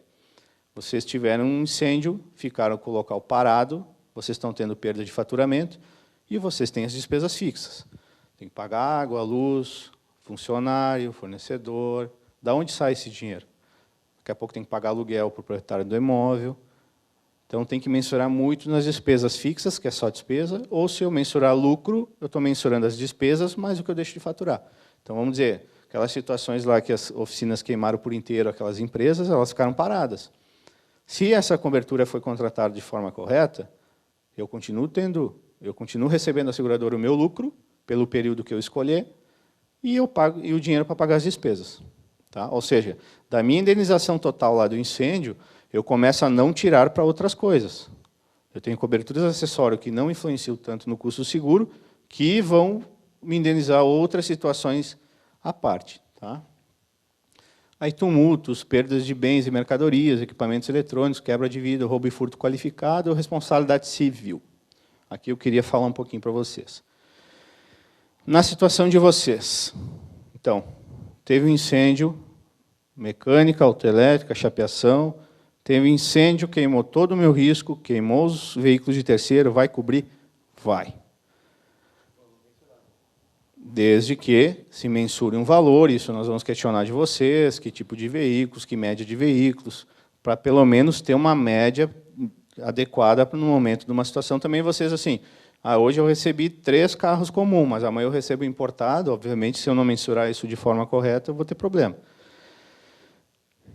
Vocês tiveram um incêndio, ficaram com o local parado, vocês estão tendo perda de faturamento e vocês têm as despesas fixas. Tem que pagar água, luz, funcionário, fornecedor. Da onde sai esse dinheiro? Daqui a pouco tem que pagar aluguel para o proprietário do imóvel. Então, tem que mensurar muito nas despesas fixas, que é só despesa, ou se eu mensurar lucro, eu estou mensurando as despesas mais o que eu deixo de faturar. Então, vamos dizer, aquelas situações lá que as oficinas queimaram por inteiro, aquelas empresas, elas ficaram paradas. Se essa cobertura foi contratada de forma correta, eu continuo recebendo da seguradora o meu lucro, pelo período que eu escolher, e eu pago o dinheiro para pagar as despesas. Tá? Ou seja, da minha indenização total lá do incêndio, eu começo a não tirar para outras coisas. Eu tenho coberturas acessórias que não influenciam tanto no custo do seguro, que vão me indenizar outras situações à parte. Tá? Aí tumultos, perdas de bens e mercadorias, equipamentos eletrônicos, quebra de vida, roubo e furto qualificado, responsabilidade civil. Aqui eu queria falar um pouquinho para vocês. Na situação de vocês, então, teve um incêndio, mecânica, autoelétrica, chapeação, teve incêndio, queimou todo o meu risco, queimou os veículos de terceiro, vai cobrir? Vai. Desde que se mensure um valor, isso nós vamos questionar de vocês, que tipo de veículos, que média de veículos, para pelo menos ter uma média adequada no momento de uma situação. Também vocês, assim, hoje eu recebi 3 carros comuns, mas amanhã eu recebo importado, obviamente, se eu não mensurar isso de forma correta, eu vou ter problema.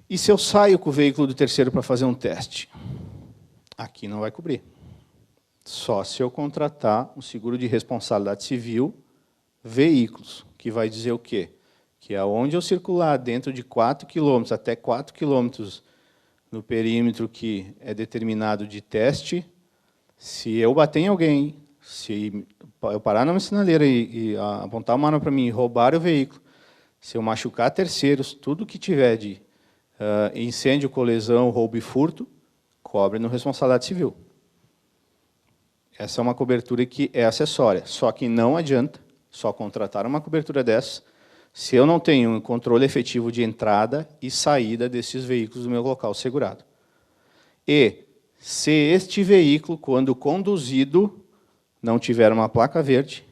E se eu saio com o veículo do terceiro para fazer um teste? Aqui não vai cobrir. Só se eu contratar um seguro de responsabilidade civil, veículos, que vai dizer o quê? Que aonde eu circular dentro de 4 km, até 4 km no perímetro que é determinado de teste, se eu bater em alguém, se eu parar numa sinaleira e apontar uma arma para mim e roubar o veículo, se eu machucar terceiros, tudo que tiver de incêndio, colisão, roubo e furto, cobre no responsabilidade civil. Essa é uma cobertura que é acessória, só que não adianta só contratar uma cobertura dessa se eu não tenho um controle efetivo de entrada e saída desses veículos do meu local segurado. E se este veículo, quando conduzido, não tiver uma placa verde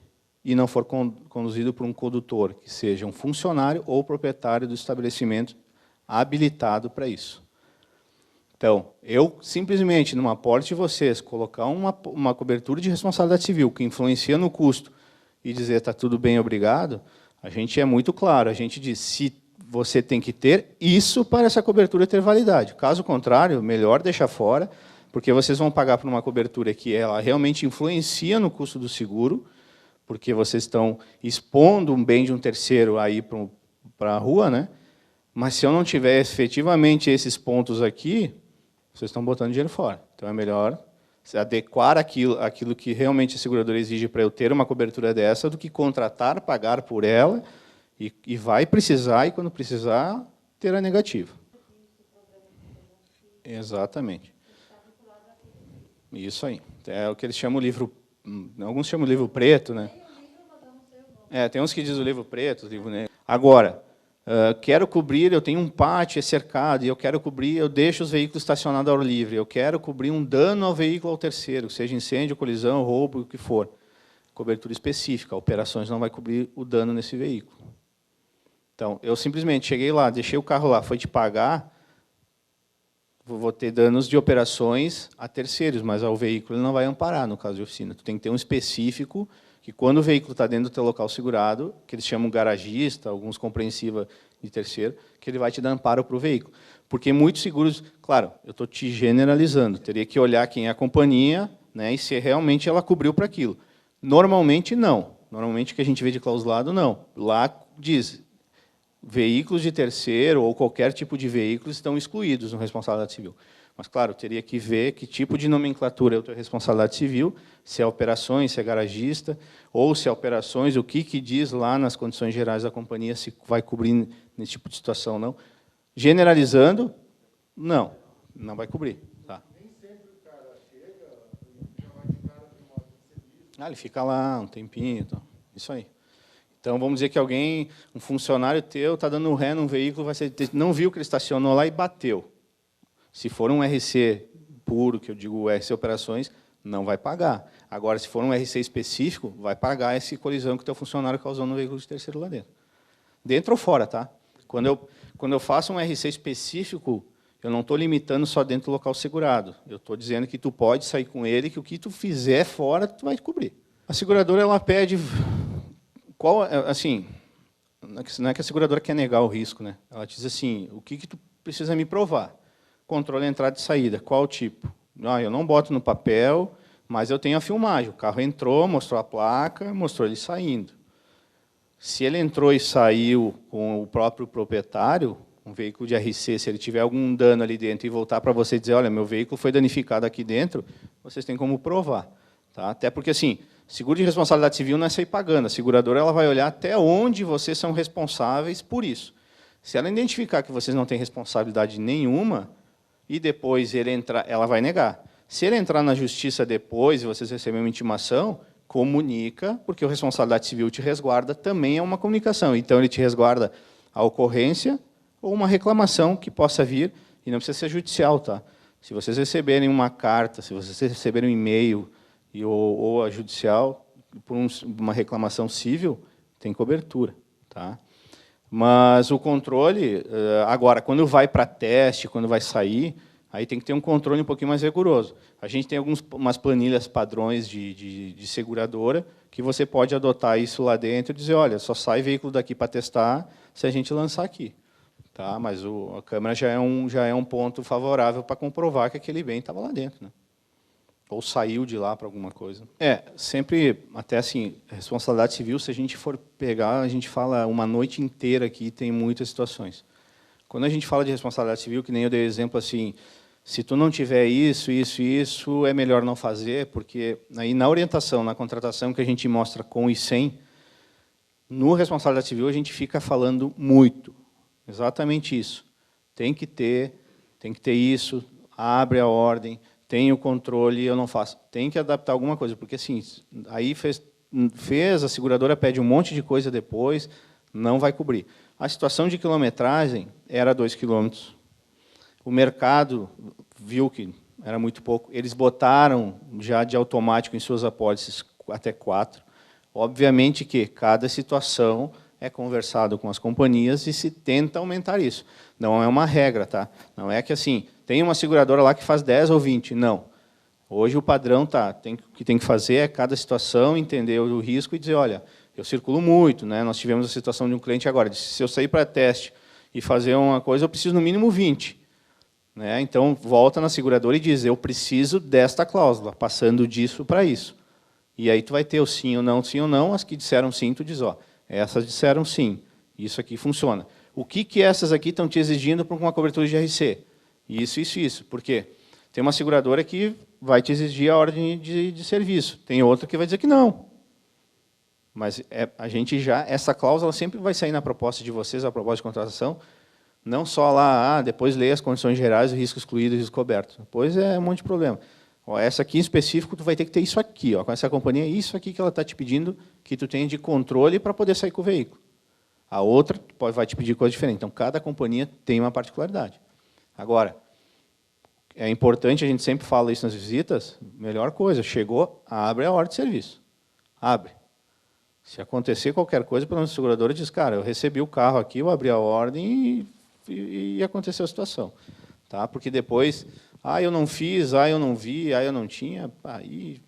e não for conduzido por um condutor, que seja um funcionário ou proprietário do estabelecimento habilitado para isso. Então, eu simplesmente, numa porta de vocês, colocar uma cobertura de responsabilidade civil que influencia no custo e dizer está tudo bem, obrigado, a gente é muito claro, a gente diz, se você tem que ter isso para essa cobertura ter validade. Caso contrário, melhor deixar fora, porque vocês vão pagar por uma cobertura que ela realmente influencia no custo do seguro, porque vocês estão expondo um bem de um terceiro aí para a rua, né? Mas se eu não tiver efetivamente esses pontos aqui, vocês estão botando dinheiro fora. Então é melhor se adequar aquilo que realmente a seguradora exige para eu ter uma cobertura dessa, do que contratar, pagar por ela, e vai precisar, e quando precisar, ter a negativa. Exatamente. Isso aí. É o que eles chamam o livro, alguns chamam o livro preto, né? Tem uns que dizem o livro preto, o livro negro. Agora, quero cobrir, eu tenho um pátio cercado, e eu quero cobrir, eu deixo os veículos estacionados ao ar livre, eu quero cobrir um dano ao veículo ao terceiro, seja incêndio, colisão, roubo, o que for. Cobertura específica, operações não vai cobrir o dano nesse veículo. Então, eu simplesmente cheguei lá, deixei o carro lá, foi te pagar, vou ter danos de operações a terceiros, mas ao veículo ele não vai amparar, no caso de oficina. Tu tem que ter um específico, que quando o veículo está dentro do teu local segurado, que eles chamam garagista, alguns compreensiva de terceiro, que ele vai te dar amparo para o veículo. Porque muitos seguros, claro, eu estou te generalizando, teria que olhar quem é a companhia, né, e se realmente ela cobriu para aquilo. Normalmente, não. Normalmente, o que a gente vê de clausulado, não. Lá diz, veículos de terceiro ou qualquer tipo de veículo estão excluídos no responsabilidade civil. Mas, claro, teria que ver que tipo de nomenclatura é a tua responsabilidade civil, se é operações, se é garagista, ou se é operações, o que diz lá nas condições gerais da companhia, se vai cobrir nesse tipo de situação ou não. Generalizando, não vai cobrir. Tá. Nem sempre o cara chega e já vai de cara para uma ele fica lá um tempinho, então, isso aí. Então, vamos dizer que alguém, um funcionário teu, está dando ré num veículo, não viu que ele estacionou lá e bateu. Se for um RC puro, que eu digo RC Operações, não vai pagar. Agora, se for um RC específico, vai pagar essa colisão que o teu funcionário causou no veículo de terceiro lá dentro. Dentro ou fora, tá? Quando eu faço um RC específico, eu não estou limitando só dentro do local segurado. Eu estou dizendo que tu pode sair com ele, que o que tu fizer fora, tu vai cobrir. A seguradora, ela pede... assim, não é que a seguradora quer negar o risco, né? Ela diz assim, o que tu precisa me provar? Controle de entrada e saída, qual tipo? Eu não boto no papel, mas eu tenho a filmagem. O carro entrou, mostrou a placa, mostrou ele saindo. Se ele entrou e saiu com o próprio proprietário, um veículo de RC, se ele tiver algum dano ali dentro e voltar para você dizer, olha, meu veículo foi danificado aqui dentro, vocês têm como provar. Tá? Até porque, assim, seguro de responsabilidade civil não é sair pagando. A seguradora ela vai olhar até onde vocês são responsáveis por isso. Se ela identificar que vocês não têm responsabilidade nenhuma, e depois ele entrar, ela vai negar. Se ele entrar na justiça depois e vocês receberem uma intimação, comunica, porque o responsabilidade civil te resguarda, também é uma comunicação. Então, ele te resguarda a ocorrência ou uma reclamação que possa vir, e não precisa ser judicial. Tá? Se vocês receberem uma carta, se vocês receberem um e-mail ou a judicial, por uma reclamação civil, tem cobertura. Tá? Mas o controle, agora, quando vai para teste, quando vai sair, aí tem que ter um controle um pouquinho mais rigoroso. A gente tem umas planilhas padrões de seguradora que você pode adotar isso lá dentro e dizer, olha, só sai veículo daqui para testar se a gente lançar aqui. Tá? Mas a câmera já é um ponto favorável para comprovar que aquele bem estava lá dentro. Né? Ou saiu de lá para alguma coisa. Sempre, até assim, responsabilidade civil, se a gente for pegar, a gente fala uma noite inteira aqui, tem muitas situações. Quando a gente fala de responsabilidade civil, que nem eu dei exemplo assim, se tu não tiver isso, é melhor não fazer, porque aí na orientação, na contratação que a gente mostra com e sem, no responsabilidade civil a gente fica falando muito. Exatamente isso. Tem que ter isso, abre a ordem, tem o controle, eu não faço. Tem que adaptar alguma coisa, porque assim, aí fez, a seguradora pede um monte de coisa depois, não vai cobrir. A situação de quilometragem era 2 km. O mercado viu que era muito pouco. Eles botaram já de automático em suas apólices até 4. Obviamente que cada situação é conversado com as companhias e se tenta aumentar isso. Não é uma regra, tá? Não é que assim, tem uma seguradora lá que faz 10 ou 20, não. Hoje o padrão o que tem que fazer é cada situação, entender o risco e dizer, olha, eu circulo muito, né? Nós tivemos a situação de um cliente agora, disse, se eu sair para teste e fazer uma coisa, eu preciso no mínimo 20. Né? Então, volta na seguradora e diz, eu preciso desta cláusula, passando disso para isso. E aí tu vai ter o sim ou não, as que disseram sim, tu diz, ó, essas disseram sim, isso aqui funciona. O que essas aqui estão te exigindo para uma cobertura de RC? Isso. Por quê? Tem uma seguradora que vai te exigir a ordem de serviço, tem outra que vai dizer que não. Mas a gente essa cláusula sempre vai sair na proposta de vocês, a proposta de contratação, não só lá, depois lê as condições gerais, o risco excluído e o risco coberto. Depois é um monte de problema. Ó, essa aqui em específico, tu vai ter que ter isso aqui. Ó, com essa companhia, isso aqui que ela está te pedindo que tu tenha de controle para poder sair com o veículo. A outra vai te pedir coisa diferente. Então, cada companhia tem uma particularidade. Agora, é importante, a gente sempre fala isso nas visitas, melhor coisa, chegou, abre a ordem de serviço. Abre. Se acontecer qualquer coisa, pelo menos a seguradora diz, cara, eu recebi o carro aqui, eu abri a ordem e aconteceu a situação. Tá? Porque depois, eu não fiz, eu não vi, eu não tinha, aí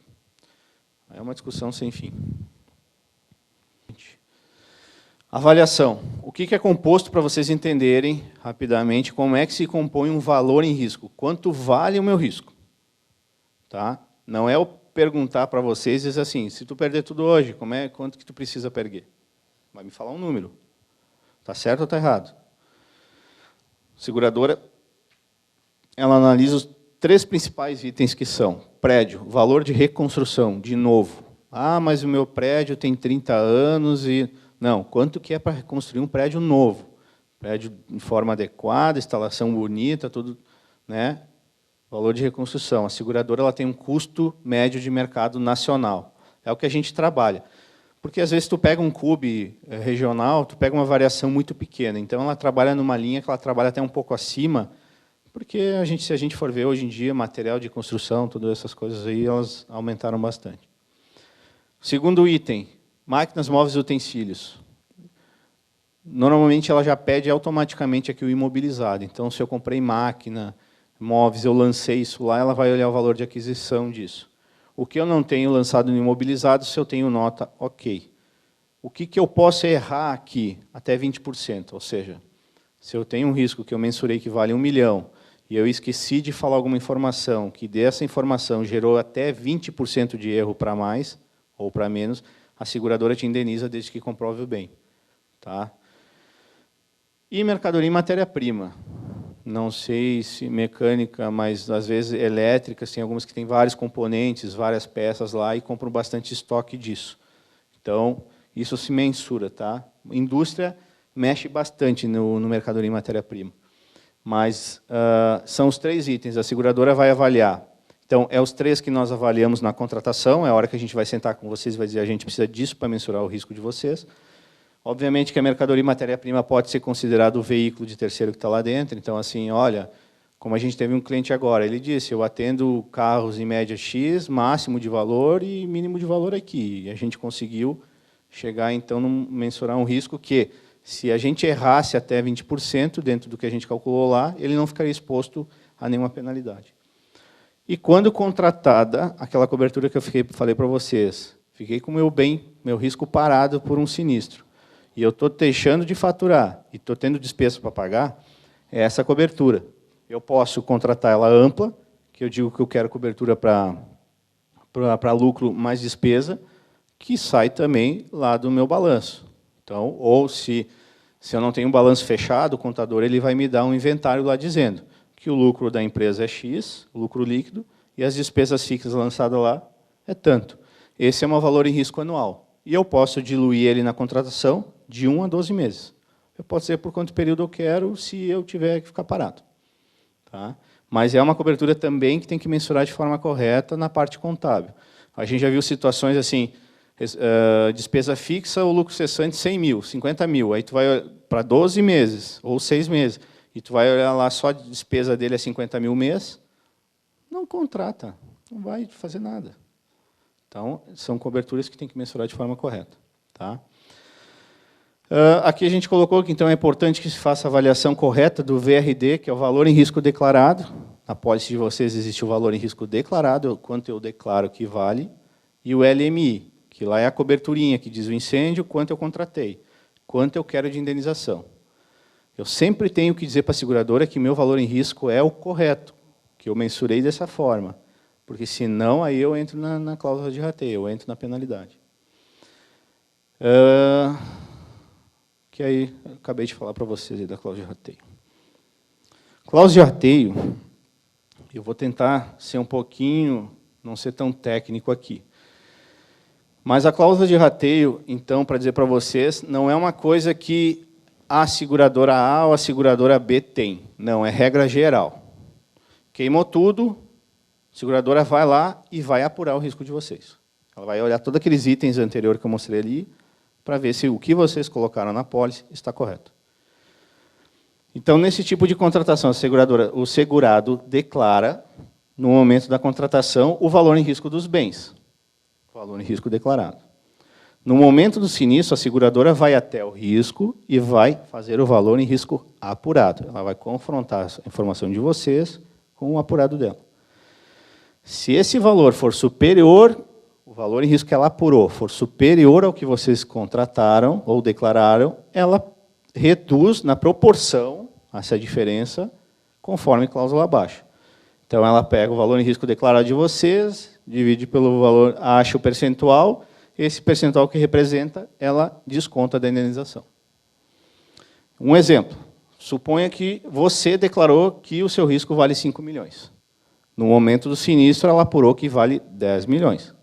é uma discussão sem fim. Avaliação. O que é composto para vocês entenderem rapidamente como é que se compõe um valor em risco? Quanto vale o meu risco? Tá? Não é eu perguntar para vocês e dizer assim, se tu perder tudo hoje, quanto que tu precisa perder? Vai me falar um número. Está certo ou está errado? Seguradora, ela analisa os 3 principais itens que são prédio, valor de reconstrução, de novo. Mas o meu prédio tem 30 anos e... Não, quanto que é para reconstruir um prédio novo? Prédio em forma adequada, instalação bonita, tudo, né? Valor de reconstrução. A seguradora ela tem um custo médio de mercado nacional. É o que a gente trabalha. Porque, às vezes, tu pega um CUB regional, tu pega uma variação muito pequena. Então, ela trabalha numa linha que ela trabalha até um pouco acima, Porque se a gente for ver hoje em dia, material de construção, todas essas coisas aí, elas aumentaram bastante. Segundo item, máquinas, móveis e utensílios. Normalmente ela já pede automaticamente aqui o imobilizado. Então, se eu comprei máquina, móveis, eu lancei isso lá, ela vai olhar o valor de aquisição disso. O que eu não tenho lançado no imobilizado, se eu tenho nota, ok. O que eu posso errar aqui? Até 20%. Ou seja, se eu tenho um risco que eu mensurei que vale 1 milhão, e eu esqueci de falar alguma informação, que dessa informação gerou até 20% de erro para mais, ou para menos, a seguradora te indeniza desde que comprove o bem. Tá? E mercadoria e matéria-prima. Não sei se mecânica, mas às vezes elétricas, tem algumas que têm vários componentes, várias peças lá, e compram bastante estoque disso. Então, isso se mensura. Tá? A indústria mexe bastante no mercadoria e matéria-prima. Mas são os 3 itens, a seguradora vai avaliar. Então, é os 3 que nós avaliamos na contratação, é a hora que a gente vai sentar com vocês e vai dizer a gente precisa disso para mensurar o risco de vocês. Obviamente que a mercadoria e matéria-prima pode ser considerado o veículo de terceiro que está lá dentro. Então, assim, olha, como a gente teve um cliente agora, ele disse, eu atendo carros em média X, máximo de valor e mínimo de valor aqui. E a gente conseguiu chegar, então, a mensurar um risco que, se a gente errasse até 20% dentro do que a gente calculou lá, ele não ficaria exposto a nenhuma penalidade. E quando contratada, aquela cobertura que eu falei para vocês, fiquei com o meu risco parado por um sinistro, e eu estou deixando de faturar, e estou tendo despesa para pagar, é essa cobertura. Eu posso contratar ela ampla, que eu digo que eu quero cobertura para lucro mais despesa, que sai também lá do meu balanço. Então, ou se eu não tenho um balanço fechado, o contador ele vai me dar um inventário lá dizendo que o lucro da empresa é X, o lucro líquido, e as despesas fixas lançadas lá é tanto. Esse é um valor em risco anual. E eu posso diluir ele na contratação de 1 a 12 meses. Eu posso dizer por quanto período eu quero, se eu tiver que ficar parado. Tá? Mas é uma cobertura também que tem que mensurar de forma correta na parte contábil. A gente já viu situações assim, despesa fixa, o lucro cessante 100 mil, 50 mil. Aí tu vai para 12 meses ou 6 meses, e tu vai olhar lá só a despesa dele é 50 mil mês, não contrata, não vai fazer nada. Então, são coberturas que tem que mensurar de forma correta. Tá? Aqui a gente colocou que então é importante que se faça a avaliação correta do VRD, que é o valor em risco declarado. Na pólice de vocês existe o valor em risco declarado, quanto eu declaro que vale, e o LMI, que lá é a coberturinha que diz o incêndio, quanto eu contratei, quanto eu quero de indenização. Eu sempre tenho que dizer para a seguradora que meu valor em risco é o correto, que eu mensurei dessa forma, porque senão aí eu entro na cláusula de rateio, eu entro na penalidade. Que aí eu acabei de falar para vocês aí da cláusula de rateio. Cláusula de rateio, eu vou tentar ser um pouquinho, não ser tão técnico aqui. Mas a cláusula de rateio, então, para dizer para vocês, não é uma coisa que a seguradora A ou a seguradora B tem. Não, é regra geral. Queimou tudo, a seguradora vai lá e vai apurar o risco de vocês. Ela vai olhar todos aqueles itens anteriores que eu mostrei ali, para ver se o que vocês colocaram na pólice está correto. Então, nesse tipo de contratação, o segurado declara, no momento da contratação, o valor em risco dos bens. O valor em risco declarado. No momento do sinistro, a seguradora vai até o risco e vai fazer o valor em risco apurado. Ela vai confrontar a informação de vocês com o apurado dela. Se esse valor for superior, o valor em risco que ela apurou for superior ao que vocês contrataram ou declararam, ela reduz na proporção, essa diferença, conforme cláusula abaixo. Então, ela pega o valor em risco declarado de vocês, divide pelo valor, acha o percentual, esse percentual que representa, ela desconta da indenização. Um exemplo. Suponha que você declarou que o seu risco vale 5 milhões. No momento do sinistro, ela apurou que vale 10 milhões.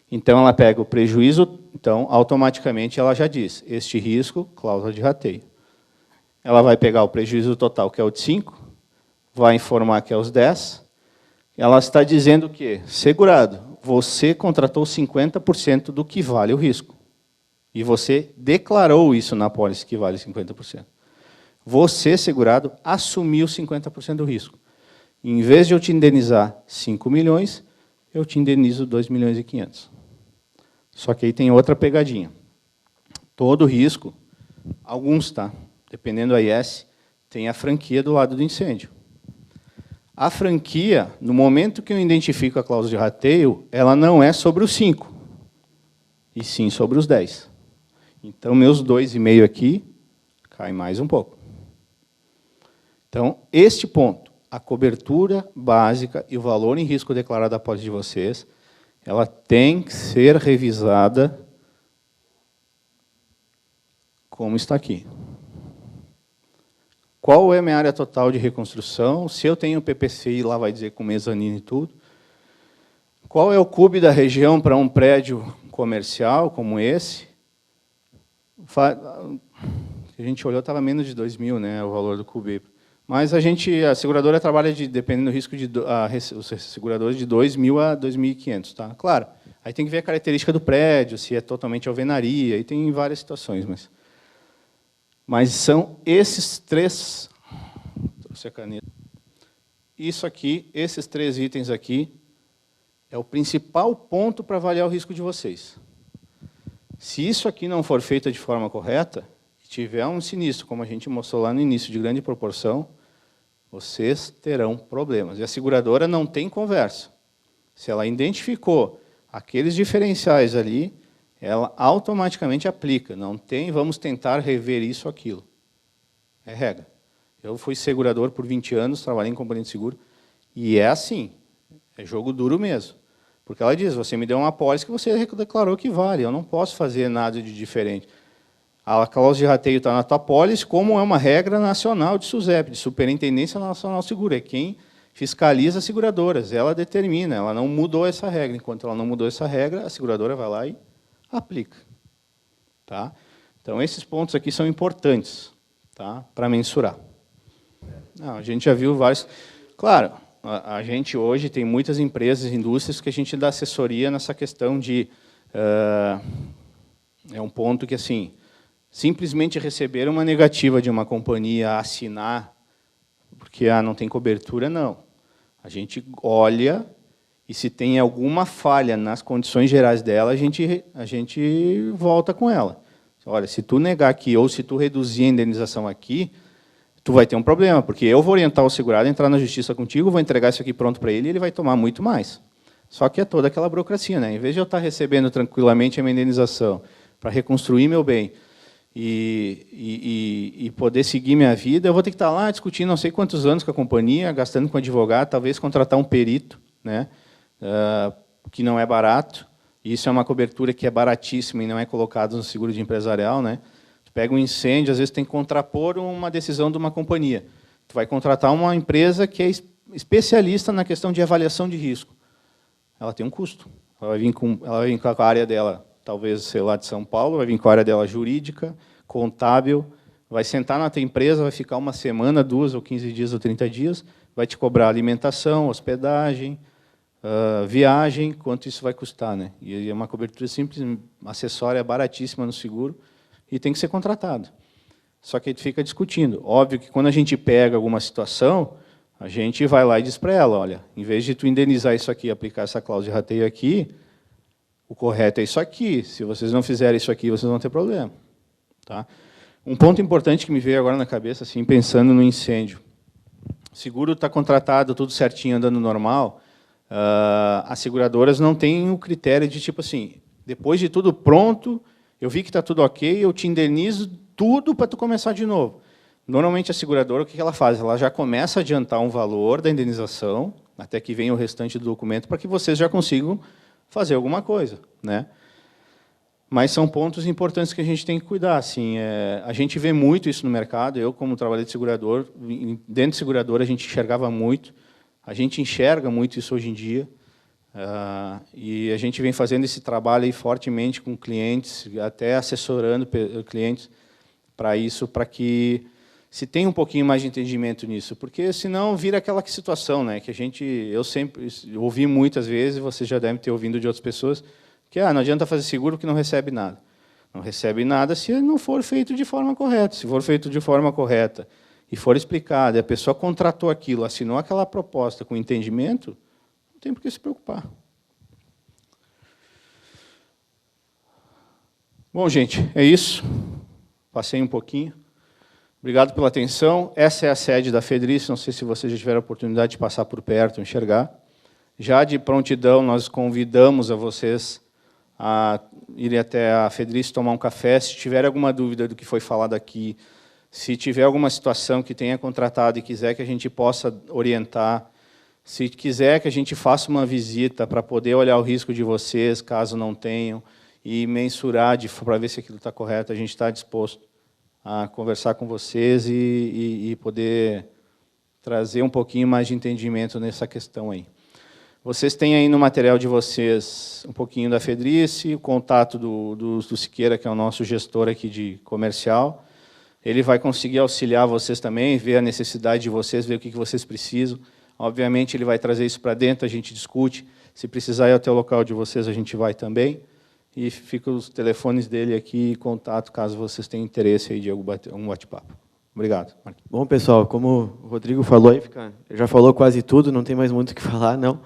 Então, ela pega o prejuízo, então, automaticamente, ela já diz, este risco, cláusula de rateio. Ela vai pegar o prejuízo total, que é o de 5, vai informar que é os 10, ela está dizendo o quê? Segurado, você contratou 50% do que vale o risco. E você declarou isso na pólice que vale 50%. você, segurado, assumiu 50% do risco. Em vez de eu te indenizar 5 milhões, eu te indenizo 2 milhões e 500. Só que aí tem outra pegadinha. Todo risco, alguns, tá? Dependendo do AIS, tem a franquia do lado do incêndio. A franquia, no momento que eu identifico a cláusula de rateio, ela não é sobre os 5, e sim sobre os 10. Então, meus 2,5 aqui, cai mais um pouco. Então, este ponto, a cobertura básica e o valor em risco declarado da apólice de vocês, ela tem que ser revisada como está aqui. Qual é a minha área total de reconstrução? Se eu tenho PPCI, lá vai dizer com mezanino e tudo. Qual é o CUB da região para um prédio comercial como esse? A gente olhou, estava menos de 2.000, né, o valor do CUB. Mas a seguradora trabalha, dependendo do risco, os seguradores de 2.000 a 2.500. Tá? Claro, aí tem que ver a característica do prédio, se é totalmente alvenaria, aí tem várias situações. Mas são esses 3... Trouxe a caneta. Isso aqui, esses 3 itens aqui, é o principal ponto para avaliar o risco de vocês. Se isso aqui não for feito de forma correta, e tiver um sinistro, como a gente mostrou lá no início, de grande proporção, vocês terão problemas. E a seguradora não tem conversa. Se ela identificou aqueles diferenciais ali, ela automaticamente aplica. Não tem, vamos tentar rever isso ou aquilo. É regra. Eu fui segurador por 20 anos, trabalhei em companhia de seguro, e é assim, é jogo duro mesmo. Porque ela diz, você me deu uma apólice que você declarou que vale, eu não posso fazer nada de diferente. A cláusula de rateio está na tua apólice, como é uma regra nacional de SUSEP, de Superintendência Nacional de Seguro. É quem fiscaliza as seguradoras, ela determina, ela não mudou essa regra. Enquanto ela não mudou essa regra, a seguradora vai lá e aplica. Tá? Então, esses pontos aqui são importantes, tá? Para mensurar. Não, a gente já viu vários... Claro, a gente hoje tem muitas empresas, indústrias, que a gente dá assessoria nessa questão de... é um ponto que, assim, simplesmente receber uma negativa de uma companhia, assinar, porque não tem cobertura, não. A gente olha... E se tem alguma falha nas condições gerais dela, a gente volta com ela. Olha, se tu negar aqui ou se tu reduzir a indenização aqui, tu vai ter um problema, porque eu vou orientar o segurado a entrar na justiça contigo, vou entregar isso aqui pronto para ele e ele vai tomar muito mais. Só que é toda aquela burocracia, né? Em vez de eu estar recebendo tranquilamente a minha indenização para reconstruir meu bem e poder seguir minha vida, eu vou ter que estar lá discutindo não sei quantos anos com a companhia, gastando com advogado, talvez contratar um perito, né? Que não é barato, e isso é uma cobertura que é baratíssima e não é colocada no seguro de empresarial, né? Tu pega um incêndio, às vezes tem que contrapor uma decisão de uma companhia. Tu vai contratar uma empresa que é especialista na questão de avaliação de risco. Ela tem um custo. Ela vai vir com a área dela, talvez, sei lá, de São Paulo, vai vir com a área dela jurídica, contábil, vai sentar na tua empresa, vai ficar uma semana, 2 ou 15 dias ou 30 dias, vai te cobrar alimentação, hospedagem, viagem, quanto isso vai custar, né? E é uma cobertura simples, acessória, baratíssima no seguro, e tem que ser contratado. Só que a gente fica discutindo. Óbvio que quando a gente pega alguma situação, a gente vai lá e diz para ela, olha, em vez de tu indenizar isso aqui, aplicar essa cláusula de rateio aqui, o correto é isso aqui. Se vocês não fizerem isso aqui, vocês vão ter problema. Tá? Um ponto importante que me veio agora na cabeça, assim, pensando no incêndio. O seguro está contratado, tudo certinho, andando normal. As seguradoras não têm o critério de, tipo assim, depois de tudo pronto, eu vi que está tudo ok, eu te indenizo tudo para tu começar de novo. Normalmente, a seguradora, o que ela faz? Ela já começa a adiantar um valor da indenização, até que venha o restante do documento, para que vocês já consigam fazer alguma coisa, né? Mas são pontos importantes que a gente tem que cuidar. Assim, a gente vê muito isso no mercado. Eu, como trabalhei de segurador, dentro de seguradora, a gente enxergava muito. A gente enxerga muito isso hoje em dia. E a gente vem fazendo esse trabalho aí fortemente com clientes, até assessorando clientes para isso, para que se tenha um pouquinho mais de entendimento nisso. Porque, senão, vira aquela situação, né, que eu sempre ouvi muitas vezes, vocês já devem ter ouvido de outras pessoas, que não adianta fazer seguro porque não recebe nada. Não recebe nada se não for feito de forma correta. Se for feito de forma correta e for explicado, e a pessoa contratou aquilo, assinou aquela proposta com entendimento, não tem por que se preocupar. Bom, gente, é isso. Passei um pouquinho. Obrigado pela atenção. Essa é a sede da FEDRIS. Não sei se vocês já tiveram a oportunidade de passar por perto, enxergar. Já de prontidão, nós convidamos a vocês a irem até a FEDRIS tomar um café. Se tiver alguma dúvida do que foi falado aqui, se tiver alguma situação que tenha contratado e quiser que a gente possa orientar, se quiser que a gente faça uma visita para poder olhar o risco de vocês, caso não tenham, e mensurar para ver se aquilo está correto, a gente está disposto a conversar com vocês e poder trazer um pouquinho mais de entendimento nessa questão aí. Vocês têm aí no material de vocês um pouquinho da FEDRIS, o contato do Siqueira, que é o nosso gestor aqui de comercial. Ele vai conseguir auxiliar vocês também, ver a necessidade de vocês, ver o que vocês precisam. Obviamente, ele vai trazer isso para dentro, a gente discute. Se precisar ir até o local de vocês, a gente vai também. E fica os telefones dele aqui, contato, caso vocês tenham interesse aí de um bate-papo. Obrigado. Bom, pessoal, como o Rodrigo falou aí, já falou quase tudo, não tem mais muito o que falar, não.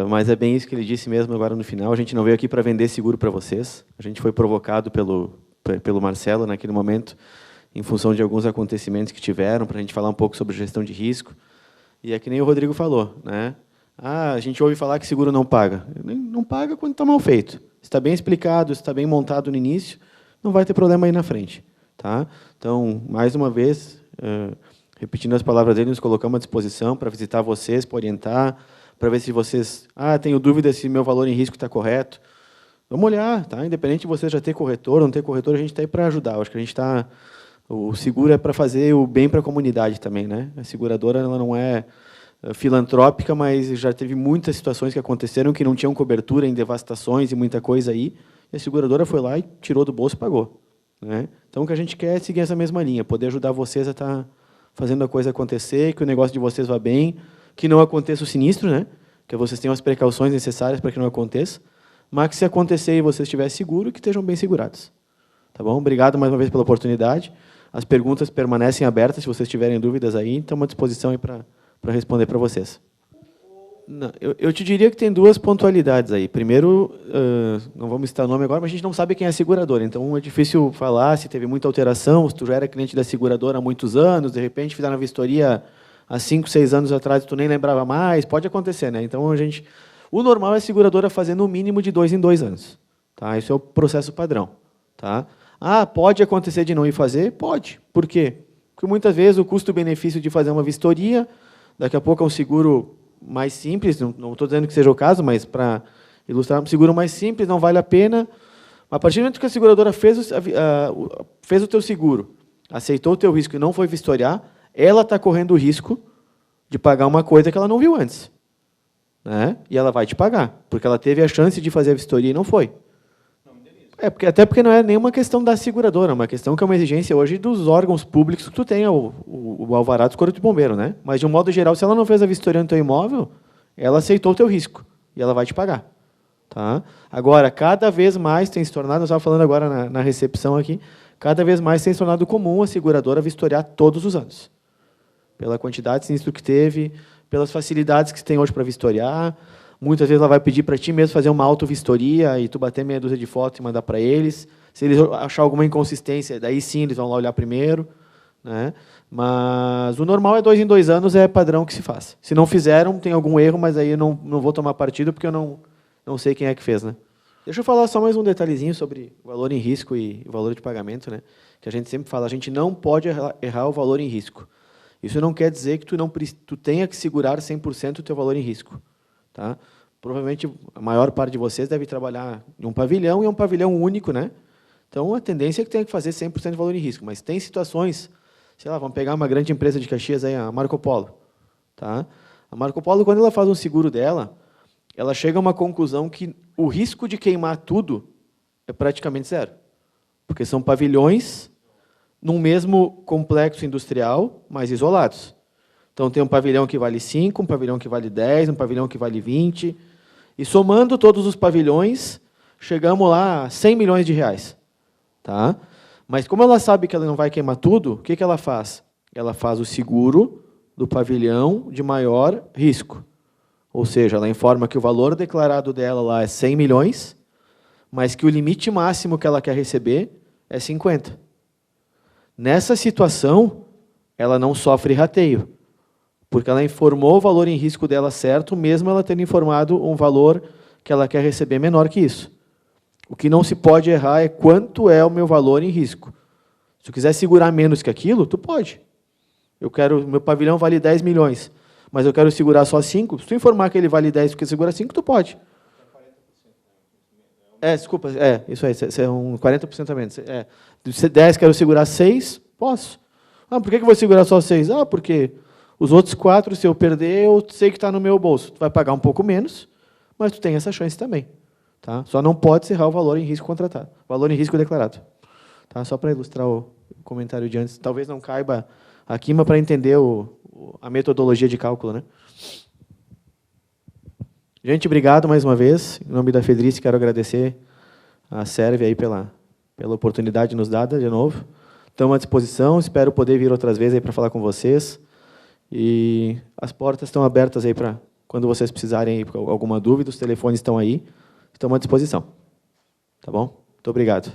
Mas é bem isso que ele disse mesmo agora no final. A gente não veio aqui para vender seguro para vocês. A gente foi provocado pelo Marcelo naquele momento, em função de alguns acontecimentos que tiveram, para a gente falar um pouco sobre gestão de risco. E é que nem o Rodrigo falou, né? A gente ouve falar que seguro não paga. Não paga quando está mal feito. Está bem explicado, está bem montado no início, não vai ter problema aí na frente. Tá? Então, mais uma vez, repetindo as palavras dele, nos colocamos à disposição para visitar vocês, para orientar, para ver se vocês... tenho dúvida se meu valor em risco está correto. Vamos olhar, tá? Independente de vocês já ter corretor ou não ter corretor, a gente está aí para ajudar. Eu acho que a gente está... O seguro é para fazer o bem para a comunidade também, né? A seguradora ela não é filantrópica, mas já teve muitas situações que aconteceram que não tinham cobertura em devastações e muita coisa aí, e a seguradora foi lá e tirou do bolso e pagou. Né? Então, o que a gente quer é seguir essa mesma linha, poder ajudar vocês a estar fazendo a coisa acontecer, que o negócio de vocês vá bem, que não aconteça o sinistro, né? Que vocês tenham as precauções necessárias para que não aconteça, mas que se acontecer e vocês estiverem seguros, que estejam bem segurados. Tá bom? Obrigado mais uma vez pela oportunidade. As perguntas permanecem abertas, se vocês tiverem dúvidas aí, estamos à disposição aí para responder para vocês. Não, eu te diria que tem duas pontualidades aí. Primeiro, não vamos citar o nome agora, mas a gente não sabe quem é a seguradora, então é difícil falar se teve muita alteração, se tu já era cliente da seguradora há muitos anos, de repente fizeram a vistoria há 5, 6 anos atrás, tu nem lembrava mais, pode acontecer, né? Então, o normal é a seguradora fazer no mínimo de 2 em 2 anos. Tá? Isso é o processo padrão. Tá? Pode acontecer de não ir fazer? Pode. Por quê? Porque muitas vezes o custo-benefício de fazer uma vistoria, daqui a pouco é um seguro mais simples, não estou dizendo que seja o caso, mas para ilustrar, um seguro mais simples, não vale a pena. A partir do momento que a seguradora fez o teu seguro, aceitou o teu risco e não foi vistoriar, ela está correndo o risco de pagar uma coisa que ela não viu antes. Né? E ela vai te pagar, porque ela teve a chance de fazer a vistoria e não foi. Até porque não é nenhuma questão da seguradora, é uma questão que é uma exigência hoje dos órgãos públicos que tu tenha o alvará do Corpo de Bombeiro, né? Mas, de um modo geral, se ela não fez a vistoria no teu imóvel, ela aceitou o teu risco e ela vai te pagar. Tá? Agora, cada vez mais tem se tornado, eu estava falando agora na recepção aqui, cada vez mais tem se tornado comum a seguradora vistoriar todos os anos. Pela quantidade de sinistro que teve, pelas facilidades que se tem hoje para vistoriar. Muitas vezes ela vai pedir para ti mesmo fazer uma auto-vistoria e tu bater meia dúzia de fotos e mandar para eles. Se eles achar alguma inconsistência, daí sim eles vão lá olhar primeiro. Né? Mas o normal é 2 em 2 anos, é padrão que se faz. Se não fizeram, tem algum erro, mas aí eu não vou tomar partido porque eu não sei quem é que fez. Né? Deixa eu falar só mais um detalhezinho sobre o valor em risco e o valor de pagamento. Né? Que a gente sempre fala, a gente não pode errar o valor em risco. Isso não quer dizer que tu tenha que segurar 100% o teu valor em risco. Tá? Provavelmente a maior parte de vocês deve trabalhar em um pavilhão, e é um pavilhão único, né? Então a tendência é que tenha que fazer 100% de valor em risco, mas tem situações, sei lá, vamos pegar uma grande empresa de Caxias, aí, a Marco Polo. Tá? A Marco Polo, quando ela faz um seguro dela, ela chega a uma conclusão que o risco de queimar tudo é praticamente zero, porque são pavilhões num mesmo complexo industrial, mas isolados. Então, tem um pavilhão que vale 5, um pavilhão que vale 10, um pavilhão que vale 20. E, somando todos os pavilhões, chegamos lá a 100 milhões de reais. Tá? Mas como ela sabe que ela não vai queimar tudo, o que, que ela faz? Ela faz o seguro do pavilhão de maior risco. Ou seja, ela informa que o valor declarado dela lá é 100 milhões, mas que o limite máximo que ela quer receber é 50. Nessa situação, ela não sofre rateio, porque ela informou o valor em risco dela certo, mesmo ela tendo informado um valor que ela quer receber menor que isso. O que não se pode errar é quanto é o meu valor em risco. Se tu quiser segurar menos que aquilo, tu pode. Meu pavilhão vale 10 milhões, mas eu quero segurar só 5. Se tu informar que ele vale 10 porque segura 5, tu pode. Desculpa, isso aí, é um 40% a menos. Se 10, quero segurar 6, posso. Por que eu vou segurar só 6? Porque os outros 4, se eu perder, eu sei que está no meu bolso. Tu vai pagar um pouco menos, mas tu tem essa chance também. Tá? Só não pode serrar o valor em risco contratado, valor em risco declarado. Tá? Só para ilustrar o comentário de antes. Talvez não caiba aqui, mas para entender a metodologia de cálculo. Né? Gente, obrigado mais uma vez. Em nome da Fedrice, quero agradecer a Serve aí pela oportunidade nos dada de novo. Estamos à disposição, espero poder vir outras vezes aí para falar com vocês. E as portas estão abertas aí para quando vocês precisarem aí, alguma dúvida, os telefones estão aí. Estamos à disposição. Tá bom? Muito obrigado.